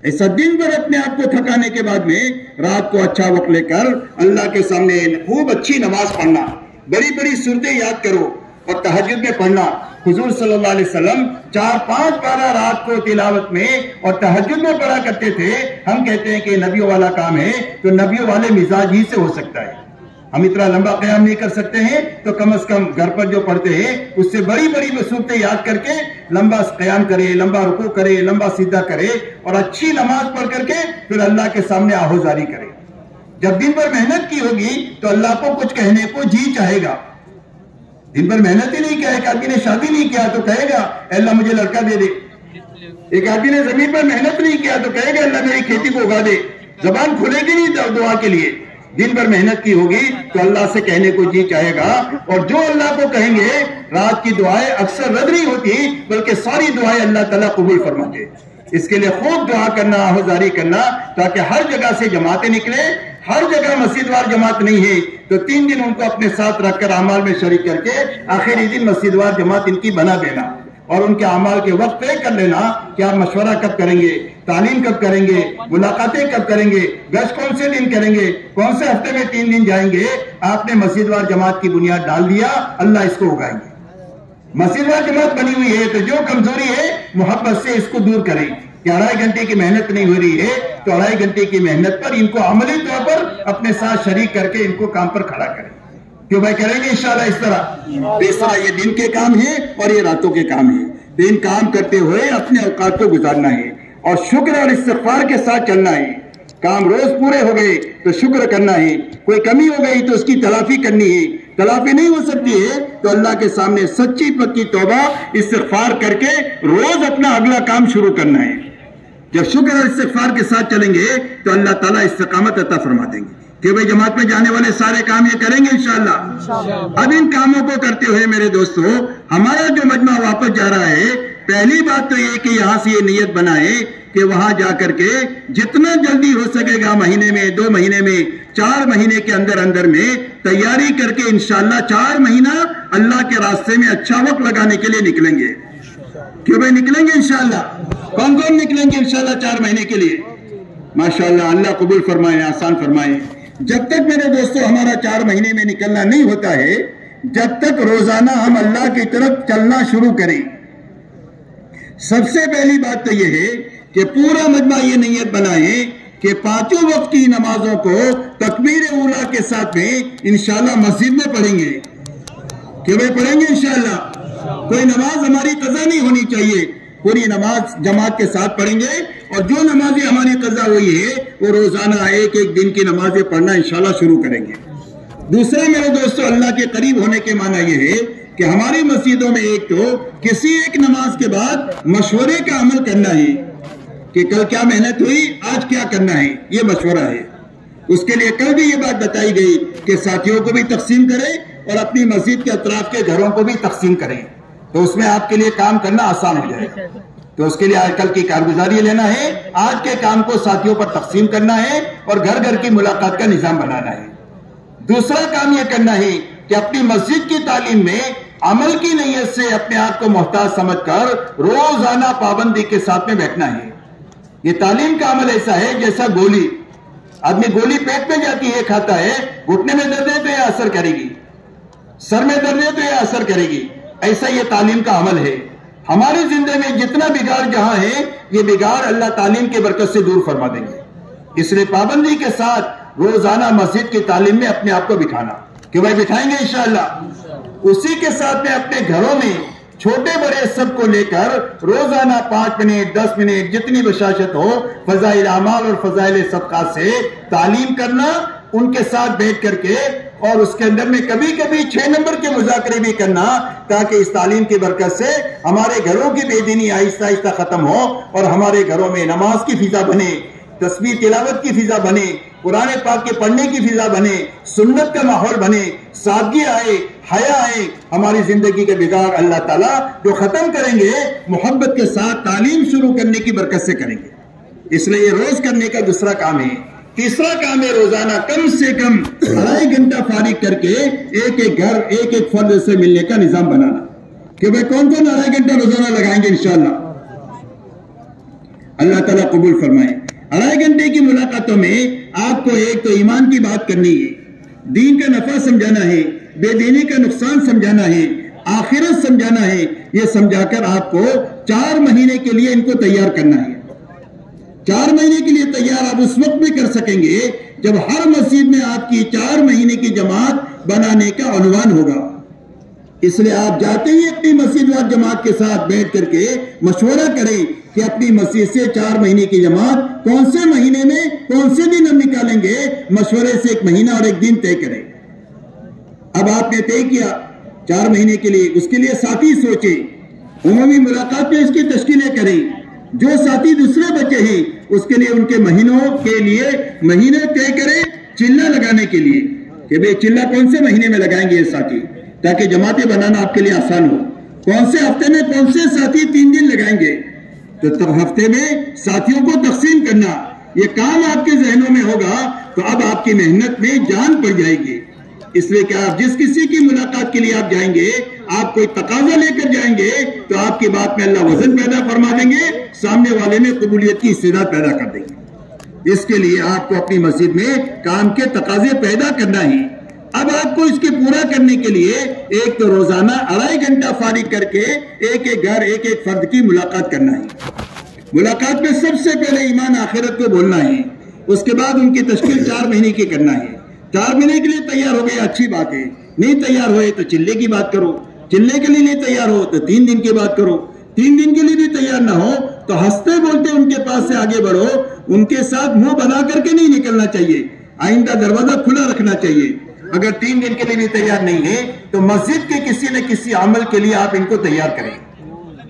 ایسا دن بھر اپنے آپ کو تھکانے کے بعد میں رات کو اچھا وقت لے کر اللہ کے سامنے خوب اچھی نماز پڑھنا، بڑی بڑی سورتیں یاد کرو، اور تہجد میں پڑھنا. حضور صلی اللہ علیہ وسلم 4-5 پارہ رات کو تلاوت میں اور تہجد میں پڑھا کرتے تھے. ہم کہتے ہیں کہ نبیوں والا کام ہے تو نبیوں والے مزاج ہی سے ہو سکتا ہے. ہم اتنا لمبا قیام نہیں کر سکتے ہیں تو کم از کم گھر پر جو پڑھتے ہیں اس سے بڑی بڑی صورتیں یاد کر کے لمبا قیام کرے, لمبا رکوع کرے, لمبا سیدھا کرے اور اچھی نماز پڑھ کر کے پھر اللہ کے سامنے آہوزاری کرے. جب دن بھر محنت کی ہوگی تو اللہ کو کچھ کہنے کو جی چاہے گا. دن بھر محنت ہی نہیں کیا, ایک آدمی نے شادی نہیں کیا تو کہے گا اے اللہ مجھے لڑکا دے دے. ایک آدمی نے زمین پر محنت نہیں کیا تو کہے گا اللہ میری کھیتی کو اگا دے. زبان کھلے گی نہیں دعا کے لیے. دن بھر محنت کی ہوگی تو اللہ سے کہنے کو جی چاہے گا. اور جو اللہ کو کہیں گے رات کی دعائیں اکثر رد نہیں ہوتی بلکہ ساری دعائیں اللہ تعالیٰ قبول فرماتے. اس کے لیے خوب دعا کرنا, آہوزاری کرنا تاکہ ہر جگہ سے جماعتیں نکلے. ہر جگہ مسجد وار جماعت نہیں ہے تو 3 دن ان کو اپنے ساتھ رکھ کر اعمال میں شریک کر کے آخری دن مسجد وار جماعت ان کی بنا دینا اور ان کے اعمال کے وقت طے کر لینا کہ آپ مشورہ کب کریں گے, تعلیم کب کریں گے, ملاقاتیں کب کریں گے, گشت کون سے دن کریں گے, کون سے ہفتے میں 3 دن جائیں گے. آپ نے مسجد وار جماعت کی بنیاد ڈال دیا, اللہ اس کو اگائیں گے. مسجد وار جماعت بنی ہوئی ہے تو جو کمزوری ہے محبت سے اس کو دور کریں کہ 2.5 گھنٹے کی محنت نہیں ہو رہی ہے تو 2.5 گھنٹے کی محنت پر ان کو عملی طور پر اپنے ساتھ شریک کر کے ان کو کام پر کھڑا کریں. کیوں بھائی کریں گے انشاءاللہ اس طرح یہ دن کے کام ہے اور یہ راتوں کے کام ہے. دن کام کرتے ہوئے اپنے اوقات کو گزارنا ہے اور شکر اور استغفار کے ساتھ چلنا ہے. کام روز پورے ہو گئے تو شکر کرنا ہے, کوئی کمی ہو گئی تو اس کی تلافی کرنی ہے. تلافی نہیں ہو سکتی ہے تو اللہ کے سامنے سچی پکی توبہ استغفار کر کے روز اپنا اگلا کام شروع کرنا ہے. جب شکر اور استغفار کے ساتھ چلیں گے تو اللہ تعالیٰ استقامت عطا فرما دیں گے کہ بھئی جماعت میں جانے والے سارے کام یہ کریں گے انشاءاللہ. اب ان کاموں کو کرتے ہوئے میرے دوستو ہمارا جو مجمع واپس جا رہا ہے, پہلی بات تو یہ کہ یہاں سے یہ نیت بنائے کہ وہاں جا کر کے جتنا جلدی ہو سکے گا مہینے میں, 2 مہینے میں, 4 مہینے کے اندر میں تیاری کر کے انشاءاللہ 4 مہینہ اللہ کے راستے میں اچھا وقت لگانے کے لیے نکلیں گے. کیوں بھائی نکلیں گے انشاءاللہ؟ کون نکلیں گے انشاءاللہ 4 مہینے کے لیے؟ ماشاءاللہ اللہ قبول فرمائے, آسان فرمائے. جب تک میرے دوستو ہمارا 4 مہینے میں نکلنا نہیں ہوتا ہے, جب تک روزانہ ہم اللہ کی طرف چلنا شروع کریں. سب سے پہلی بات تو یہ ہے کہ پورا مجمع یہ نیت بنائیں کہ 5 وقت کی نمازوں کو تکبیر اولیٰ کے ساتھ میں انشاءاللہ مسجد میں پڑھیں گے. کہ وہ پڑھیں گے انشاءاللہ. کوئی نماز ہماری قضا نہیں ہونی چاہیے, پوری نماز جماعت کے ساتھ پڑھیں گے اور جو نمازیں ہماری قضا ہوئی ہے وہ روزانہ ایک دن کی نمازیں پڑھنا انشاءاللہ شروع کریں گے. دوسرا میرے دوستو اللہ کے قریب ہونے کے معنی یہ ہے کہ ہماری مسجدوں میں ایک تو کسی ایک نماز کے بعد مشورے کا عمل کرنا ہے کہ کل کیا محنت ہوئی, آج کیا کرنا ہے, یہ مشورہ ہے. اس کے لیے کل بھی یہ بات بتائی گئی کہ ساتھیوں کو بھی تقسیم کریں اور اپنی مسجد کے اطراف کے گھروں کو بھی تقسیم کریں تو اس میں آپ کے لیے کام کرنا آسان ہو جائے گا. تو اس کے لیے آج کل کی کارگزاری لینا ہے, آج کے کام کو ساتھیوں پر تقسیم کرنا ہے اور گھر گھر کی ملاقات کا نظام بنانا ہے. دوسرا کام یہ کرنا ہے کہ اپنی مسجد کی تعلیم میں عمل کی نیت سے اپنے آپ کو محتاج سمجھ کر روزانہ پابندی کے ساتھ میں بیٹھنا ہے. یہ تعلیم کا عمل ایسا ہے جیسا گولی. آدمی گولی پیٹ میں جاتی ہے, کھاتا ہے, گھٹنے میں درد ہے تو یہ اثر کرے گی, سر میں درد ہے تو یہ اثر کرے گی. ایسا یہ تعلیم کا عمل ہے. ہماری زندگی میں جتنا بگاڑ جہاں ہے یہ بگاڑ اللہ تعلیم کے برکت سے دور فرما دیں گے. اس لیے پابندی کے ساتھ روزانہ مسجد کی تعلیم میں اپنے آپ کو بٹھانا کہ بھائی بٹھائیں گے انشاءاللہ. اسی کے ساتھ میں اپنے گھروں میں چھوٹے بڑے سب کو لے کر روزانہ 5 منٹ 10 منٹ جتنی بشاشت ہو فضائل اعمال اور فضائل صدقات سے تعلیم کرنا, ان کے ساتھ بیٹھ کر کے اور اس کے اندر میں کبھی کبھی 6 نمبر کے مذاکرے بھی کرنا تاکہ اس تعلیم کی برکت سے ہمارے گھروں کی بے دینی آہستہ آہستہ ختم ہو اور ہمارے گھروں میں نماز کی فضا بنے, تسبیح تلاوت کی فضا بنے, قرآن پاک کے پڑھنے کی فضا بنے, سنت کا ماحول بنے, سادگی آئے, حیا آئے. ہماری زندگی کے بگاڑ اللہ تعالیٰ جو ختم کریں گے محبت کے ساتھ تعلیم شروع کرنے کی برکت سے کریں گے. اس لیے یہ روز کرنے کا دوسرا کام ہے. تیسرا کام ہے روزانہ کم سے کم 2.5 گھنٹہ فارغ کر کے ایک ایک گھر ایک ایک فرد سے ملنے کا نظام بنانا کہ بھائی کون 2.5 گھنٹہ روزانہ لگائیں گے انشاءاللہ. اللہ تعالیٰ قبول فرمائے. 2.5 گھنٹے کی ملاقاتوں میں آپ کو ایک تو ایمان کی بات کرنی ہے, دین کا نفع سمجھانا ہے, بے دینی کا نقصان سمجھانا ہے, آخرت سمجھانا ہے، یہ سمجھا کر آپ کو 4 مہینے کے لیے ان کو تیار کرنا ہے۔ 4 مہینے کے لیے تیار آپ اس وقت میں کر سکیں گے جب ہر مسجد میں آپ کی 4 مہینے کی جماعت بنانے کا عنوان ہوگا۔ اس لیے آپ جاتے ہی اپنی مسجد وار جماعت کے ساتھ بیٹھ کر کے مشورہ کریں کہ اپنی مسجد سے 4 مہینے کی جماعت کون سے مہینے میں کون سے دن ہم نکالیں گے، مشورے سے 1 مہینہ اور 1 دن طے کریں۔ اب آپ نے طے کیا 4 مہینے کے لیے، اس کے لیے ساتھی سوچیں، عمومی ملاقات میں اس کی تشکیلیں کریں۔ جو ساتھی دوسرے بچے ہیں اس کے لیے ان کے مہینوں کے لیے مہینے طے کریں چلہ لگانے کے لیے کہ بھئی چلہ کون سے مہینے میں لگائیں گے یہ ساتھی، تاکہ جماعتیں بنانا آپ کے لیے آسان ہو۔ کون سے ہفتے میں کون سے ساتھی 3 دن لگائیں گے، تو تب ہفتے میں ساتھیوں کو تقسیم کرنا، یہ کام آپ کے ذہنوں میں ہوگا تو اب آپ کی محنت میں جان پڑ جائے گی۔ اس لیے کہ آپ جس کسی کی ملاقات کے لیے آپ جائیں گے، آپ کوئی تقاضا لے کر جائیں گے تو آپ کی بات میں اللہ وزن پیدا فرما دیں گے، سامنے والے میں قبولیت کی استعداد پیدا کر دیں گے۔ اس کے لیے آپ کو اپنی مسجد میں کام کے تقاضے پیدا کرنا ہے۔ اب آپ کو اس کے پورا کرنے کے لیے ایک تو روزانہ 2.5 گھنٹہ فارغ کر کے ایک ایک گھر ایک ایک فرد کی ملاقات کرنا ہے۔ ملاقات میں سب سے پہلے ایمان آخرت کو بولنا ہے، اس کے بعد ان کی تشکیل 4 مہینے کی کرنا ہے۔ 4 مہینے کے لیے تیار ہو گئے، اچھی بات ہے۔ نہیں تیار ہوئے تو چلے کی بات کرو، چلنے کے لیے نہیں تیار ہو تو 3 دن کی بات کرو، 3 دن کے لیے بھی تیار نہ ہو تو ہنستے بولتے ان کے پاس سے آگے بڑھو، ان کے ساتھ منہ بنا کر کے نہیں نکلنا چاہیے، آئندہ دروازہ کھلا رکھنا چاہیے۔ اگر 3 دن کے لیے بھی تیار نہیں ہے تو مسجد کے کسی نہ کسی عمل کے لیے آپ ان کو تیار کریں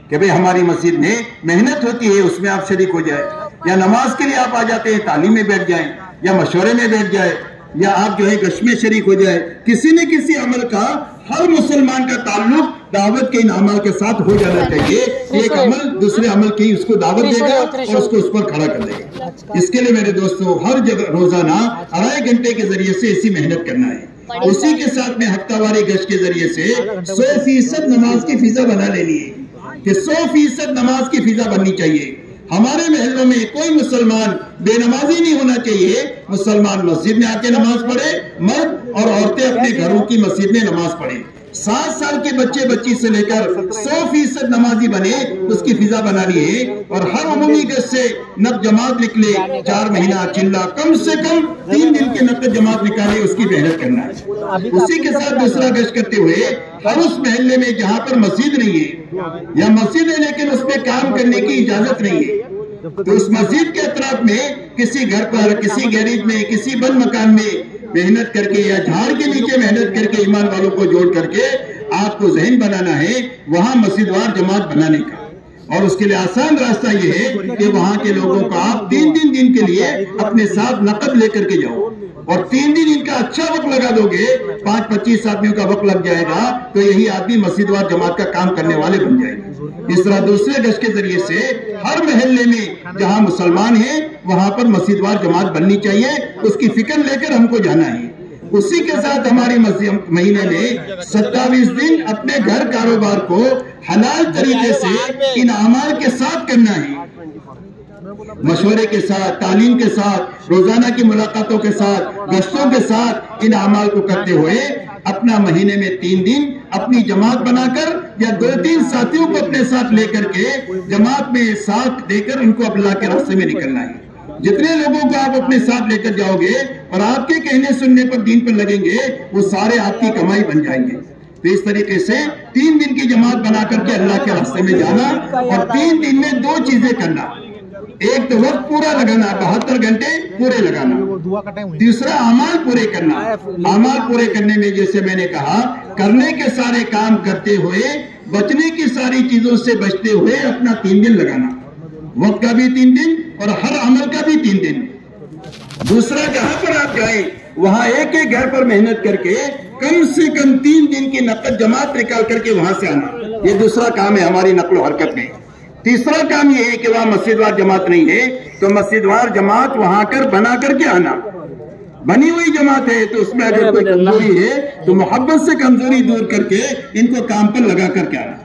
کہ بھئی ہماری مسجد میں محنت ہوتی ہے، اس میں آپ شریک ہو جائے، یا نماز کے لیے آپ آ جاتے ہیں تعلیم میں بیٹھ جائیں، یا مشورے میں بیٹھ جائے، یا آپ جو ہے گشت میں شریک ہو جائے۔ کسی نہ کسی عمل کا ہر مسلمان کا تعلق دعوت کے ان عمل کے ساتھ ہو جانا چاہیے۔ ایک عمل دوسرے عمل کی اس کو دعوت دے گا اور اس کو اس پر کھڑا کر دے گا۔ اس کے لیے میرے دوستو ہر جگہ روزانہ 2.5 گھنٹے کے ذریعے سے ایسی محنت کرنا ہے۔ اسی کے ساتھ میں ہفتہ واری گشت کے ذریعے سے 100% نماز کی فضا بنا لینی ہے کہ 100% نماز کی فضا بننی چاہیے۔ ہمارے محلوں میں کوئی مسلمان بے نمازی نہیں ہونا چاہیے، مسلمان مسجد میں آ کے نماز پڑھے، مرد اور عورتیں اپنے گھروں کی مسجد میں نماز پڑھیں۔ 7 سال کے بچے بچی سے لے کر 100% نمازی بنے، اس کی فضا بنانی ہے، اور ہر عمومی گشت سے نقد جماعت نکلے، 4 مہینہ چلہ کم سے کم 3 دن کے نقد جماعت نکالے، اس کی محنت کرنا ہے۔ اسی کے ساتھ دوسرا گشت کرتے ہوئے ہر اس محلے میں جہاں پر مسجد نہیں ہے یا مسجد ہے لیکن اس پہ کام کرنے کی اجازت نہیں ہے، تو اس مسجد کے اطراف میں کسی گھر پر، کسی گیریج میں، کسی بند مکان میں محنت کر کے یا جھاڑ کے نیچے محنت کر کے ایمان والوں کو جوڑ کر کے آپ کو ذہن بنانا ہے وہاں مسجد وار جماعت بنانے کا۔ اور اس کے لیے آسان راستہ یہ ہے کہ وہاں کے لوگوں کو آپ 3 دن کے لیے اپنے ساتھ نقد لے کر کے جاؤ، اور 3 دن ان کا اچھا وقت لگا دو گے، 5-25 آدمیوں کا وقت لگ جائے گا تو یہی آدمی مسجد وار جماعت کا کام کرنے والے بن جائے گا۔ اس طرح دوسرے گشت کے ذریعے سے ہر محلے میں جہاں مسلمان ہیں وہاں پر مسجد وار جماعت بننی چاہیے، اس کی فکر لے کر ہم کو جانا ہے۔ اسی کے ساتھ ہماری مہینے میں 27 دن اپنے گھر کاروبار کو حلال طریقے سے ان اعمال کے ساتھ کرنا ہے، مشورے کے ساتھ، تعلیم کے ساتھ، روزانہ کی ملاقاتوں کے ساتھ، گشتوں کے ساتھ ان اعمال کو کرتے ہوئے اپنا مہینے میں 3 دن اپنی جماعت بنا کر یا 2-3 ساتھیوں کو اپنے ساتھ لے کر کے جماعت میں ساتھ دے کر ان کو اللہ کے راستے میں نکلنا ہے۔ جتنے لوگوں کو آپ اپنے ساتھ لے کر جاؤ گے اور آپ کے کہنے سننے پر دین پر لگیں گے وہ سارے آپ کی کمائی بن جائیں گے۔ تو اس طریقے سے 3 دن کی جماعت بنا کر کے اللہ کے راستے میں جانا، اور 3 دن میں 2 چیزیں کرنا، ایک تو وقت پورا لگانا، 72 گھنٹے پورے لگانا، دوسرا اعمال پورے کرنا۔ اعمال پورے کرنے میں جیسے میں نے کہا کرنے کے سارے کام کرتے ہوئے بچنے کی ساری چیزوں سے بچتے ہوئے اپنا 3 دن لگانا، وقت کا بھی 3 دن اور ہر عمل کا بھی 3 دن۔ دوسرا جہاں پر آپ جائیں وہاں ایک ایک گھر پر محنت کر کے کم سے کم 3 دن کی نقد جماعت نکال کر کے وہاں سے آنا، یہ دوسرا کام ہے ہماری نقل و حرکت میں۔ تیسرا کام یہ ہے کہ وہاں مسجد وار جماعت نہیں ہے تو مسجد وار جماعت وہاں کر بنا کر کے آنا، بنی ہوئی جماعت ہے تو اس میں اگر کوئی کمزوری ہے تو محبت سے کمزوری دور کر کے ان کو کام پر لگا کر کے آنا۔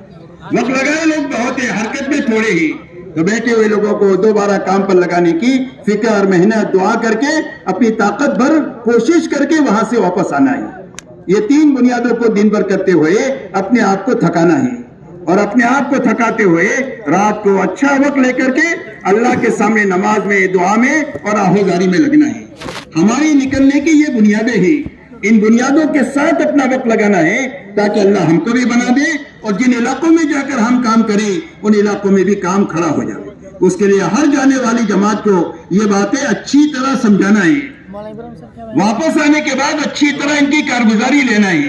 وقت لگائے لوگ بہت ہے، حرکت میں تھوڑے ہی، تو بیٹھے ہوئے لوگوں کو دوبارہ کام پر لگانے کی فکر، محنت، دعا کر کے اپنی طاقت بھر کوشش کر کے وہاں سے واپس آنا ہے۔ یہ 3 بنیادوں کو دن بھر کرتے ہوئے اپنے آپ کو تھکانا ہے، اور اپنے آپ کو تھکاتے ہوئے رات کو اچھا وقت لے کر کے اللہ کے سامنے نماز میں، دعا میں اور آہوزاری میں لگنا ہے۔ ہماری نکلنے کی یہ بنیادیں ہیں، ان بنیادوں کے ساتھ اپنا وقت لگانا ہے تاکہ اللہ ہم کو بھی بنا دے، اور جن علاقوں میں جا کر ہم کام کریں ان علاقوں میں بھی کام کھڑا ہو جائے۔ اس کے لیے ہر جانے والی جماعت کو یہ باتیں اچھی طرح سمجھانا ہے، واپس آنے کے بعد اچھی طرح ان کی کارگزاری لینا ہے۔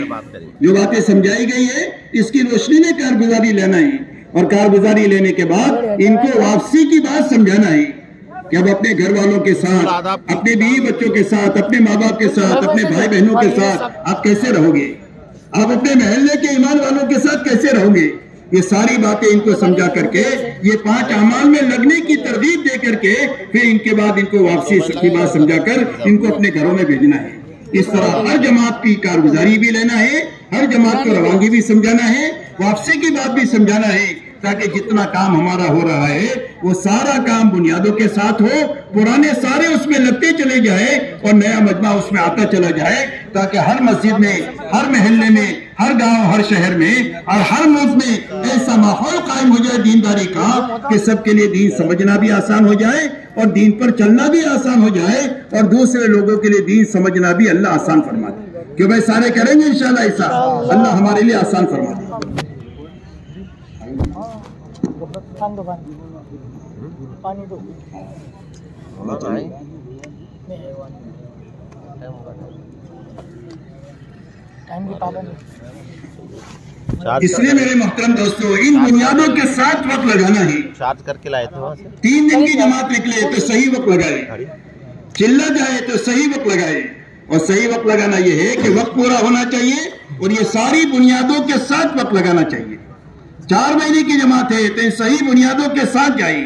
جو باتیں سمجھائی گئی ہے اس کی روشنی میں کارگزاری لینا ہے، اور کارگزاری لینے کے بعد ان کو واپسی کی بات سمجھانا ہے کہ اب اپنے گھر والوں کے ساتھ، اپنے بیوی بچوں کے ساتھ، اپنے ماں باپ کے ساتھ، اپنے بھائی بہنوں کے ساتھ آپ کیسے رہو گے، آپ اپنے محلے کے ایمان والوں کے ساتھ کیسے رہو گے۔ یہ ساری باتیں ان کو سمجھا کر کے، یہ 5 اعمال میں لگنے کی ترغیب دے کر کے، پھر ان کے بعد ان کو واپسی کی بات سمجھا کر ان کو اپنے گھروں میں بھیجنا ہے۔ اس طرح ہر جماعت کی کارگزاری بھی لینا ہے، ہر جماعت کو روانگی بھی سمجھانا ہے، واپسی کی بات بھی سمجھانا ہے، تاکہ جتنا کام ہمارا ہو رہا ہے وہ سارا کام بنیادوں کے ساتھ ہو، پرانے سارے اس میں لگتے چلے جائے اور نیا مجمع اس میں آتا چلا جائے، تاکہ ہر مسجد میں، ہر محلے میں، ہر گاؤں، ہر شہر میں اور ہر ملک میں ایسا ماحول قائم ہو جائے دینداری کا کہ سب کے لیے دین سمجھنا بھی آسان ہو جائے اور دین پر چلنا بھی آسان ہو جائے، اور دوسرے لوگوں کے لیے دین سمجھنا بھی اللہ آسان فرما دے۔ کہ بھائی سارے کریں گے انشاءاللہ ایسا، اللہ ہمارے لیے آسان فرما دے۔ پانی دو ٹائم کی پابندی۔ اس لیے میرے محترم دوستو، ان بنیادوں کے ساتھ وقت لگانا ہے۔ چارج کر کے لائے تھے وہاں سے 3 دن کی جماعت نکلے تو صحیح وقت لگائے، چلا جائے تو صحیح وقت لگائے، اور صحیح وقت لگانا یہ ہے کہ وقت پورا ہونا چاہیے اور یہ ساری بنیادوں کے ساتھ وقت لگانا چاہیے۔ 4 مہینے کی جماعت ہے تو ان صحیح بنیادوں کے ساتھ جائے،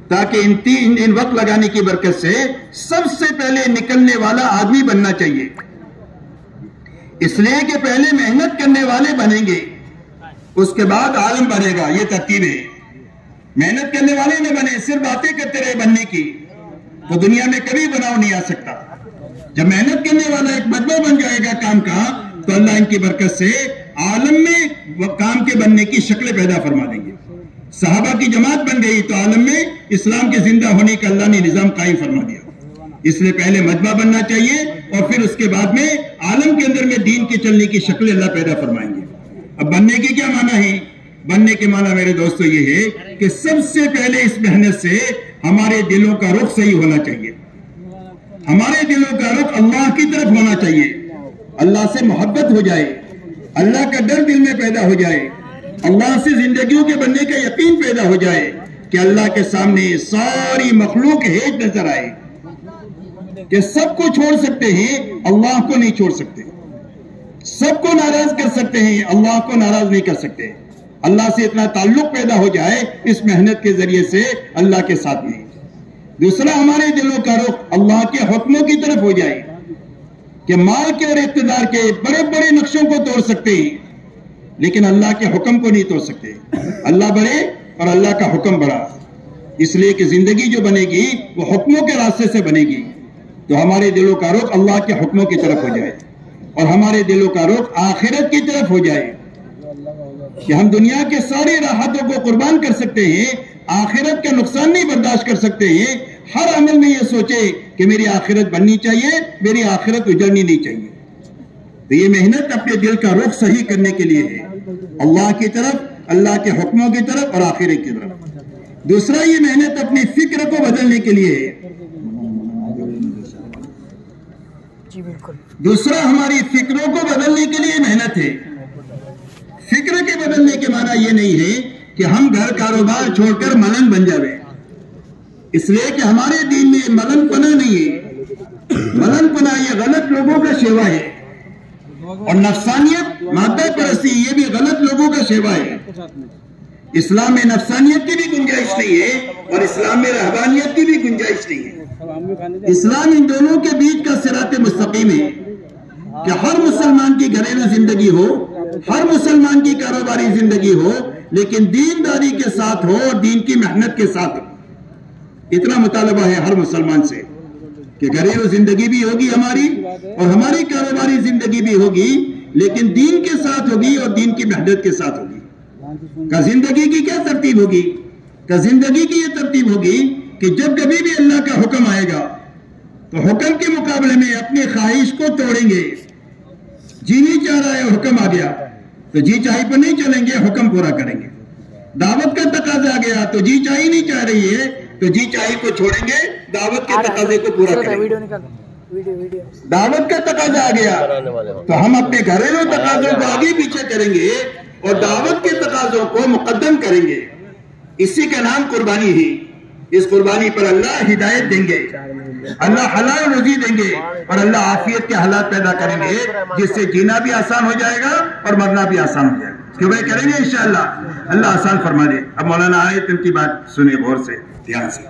تاکہ ان وقت لگانے کی برکت سے سب سے پہلے نکلنے والا آدمی بننا چاہیے، اس لیے کہ پہلے محنت کرنے والے بنیں گے، اس کے بعد عالم بنے گا۔ یہ ترتیب ہے، محنت کرنے والے نہ بنے، صرف باتیں کرتے رہے بننے کی، تو دنیا میں کبھی بناؤ نہیں آ سکتا۔ جب محنت کرنے والا ایک مجمع بن جائے گا کام کا، تو اللہ ان کی برکت سے عالم میں کام کے بننے کی شکلیں پیدا فرما دیں گے۔ صحابہ کی جماعت بن گئی تو عالم میں اسلام کے زندہ ہونے کا اللہ نے نظام قائم فرما دیا۔ اس لیے پہلے مجمع بننا چاہیے اور پھر اس کے بعد میں عالم کے اندر میں دین کے چلنے کی شکلیں اللہ پیدا فرمائیں گے۔ اب بننے کی کیا معنی ہے؟ بننے کے معنی میرے دوستو یہ ہے کہ سب سے پہلے اس محنت سے ہمارے دلوں کا رخ صحیح ہونا چاہیے، ہمارے دلوں کا رخ اللہ کی طرف ہونا چاہیے، اللہ سے محبت ہو جائے، اللہ کا ڈر دل میں پیدا ہو جائے، اللہ سے زندگیوں کے بننے کا یقین پیدا ہو جائے کہ اللہ کے سامنے ساری مخلوق ہیچ نظر آئے، کہ سب کو چھوڑ سکتے ہیں، اللہ کو نہیں چھوڑ سکتے، سب کو ناراض کر سکتے ہیں، اللہ کو ناراض نہیں کر سکتے۔ اللہ سے اتنا تعلق پیدا ہو جائے اس محنت کے ذریعے سے اللہ کے ساتھ میں۔ دوسرا، ہمارے دلوں کا رخ اللہ کے حکموں کی طرف ہو جائے کہ مال کے اور اقتدار کے بڑے بڑے نقشوں کو توڑ سکتے ہیں لیکن اللہ کے حکم کو نہیں توڑ سکتے۔ اللہ بڑے اور اللہ کا حکم بڑا، اس لیے کہ زندگی جو بنے گی وہ حکموں کے راستے سے بنے گی۔ تو ہمارے دلوں کا رخ اللہ کے حکموں کی طرف ہو جائے اور ہمارے دلوں کا رخ آخرت کی طرف ہو جائے کہ ہم دنیا کے سارے راحتوں کو قربان کر سکتے ہیں، آخرت کا نقصان نہیں برداشت کر سکتے ہیں۔ ہر عمل میں یہ سوچے کہ میری آخرت بننی چاہیے، میری آخرت اجڑنی نہیں چاہیے۔ تو یہ محنت اپنے دل کا رخ صحیح کرنے کے لیے ہے، اللہ کی طرف، اللہ کے حکموں کی طرف اور آخرت کی طرف۔ دوسرا، یہ محنت اپنی فکر کو بدلنے کے لیے ہے۔ جی بالکل۔ دوسرا، ہماری فکروں کو بدلنے کے لیے محنت ہے۔ فکر کے بدلنے کے معنی یہ نہیں ہے کہ ہم گھر کاروبار چھوڑ کر ملنگ بن جائیں، اس لیے کہ ہمارے دین میں ملنگ پنا نہیں ہے۔ ملنگ پنا یہ غلط لوگوں کا شیوا ہے، اور نفسانیت، مادہ پرستی، یہ بھی غلط لوگوں کا شیوا ہے۔ اسلام میں نفسانیت کی بھی گنجائش نہیں ہے اور اسلام میں رہبانیت کی بھی گنجائش نہیں ہے۔ اسلام ان دونوں کے بیچ کا صراط مستقیم ہے کہ ہر مسلمان کی گھریلو زندگی ہو، ہر مسلمان کی کاروباری زندگی ہو، لیکن دینداری کے ساتھ ہو اور دین کی محنت کے ساتھ ہو۔ اتنا مطالبہ ہے ہر مسلمان سے کہ گھریلو زندگی بھی ہوگی ہماری اور ہماری کاروباری زندگی بھی ہوگی، لیکن دین کے ساتھ ہوگی اور دین کی محنت کے ساتھ ہوگی. کا زندگی کی کیا ترتیب ہوگی؟ کا زندگی کی یہ ترتیب ہوگی کہ جب کبھی بھی اللہ کا حکم آئے گا تو حکم کے مقابلے میں اپنی خواہش کو توڑیں گے. جی نہیں چاہ رہا ہے حکم آ گیا تو جی چاہی پر نہیں چلیں گے، حکم پورا کریں گے. دعوت کا تقاضا آ گیا تو جی چاہی نہیں چاہ رہی ہے تو جی چاہی کو چھوڑیں گے، دعوت کے تقاضے کو پورا کریں گے. ویڈیو نکالو، ویڈیو دعوت کا تقاضا آ گیا تو ہم اپنے گھریلو تقاضوں کو آگے پیچھے کریں گے اور دعوت کے تقاضوں کو مقدم کریں گے. اسی کا نام قربانی ہی. اس قربانی پر اللہ ہدایت دیں گے، اللہ حلال روزی دیں گے اور اللہ عافیت کے حالات پیدا کریں گے جس سے جینا بھی آسان ہو جائے گا اور مرنا بھی آسان ہو جائے گا. کیوں بھائی کریں گے انشاءاللہ. اللہ آسان فرما دے. اب مولانا آئے ان کی بات سنیں غور سے، دھیان سے.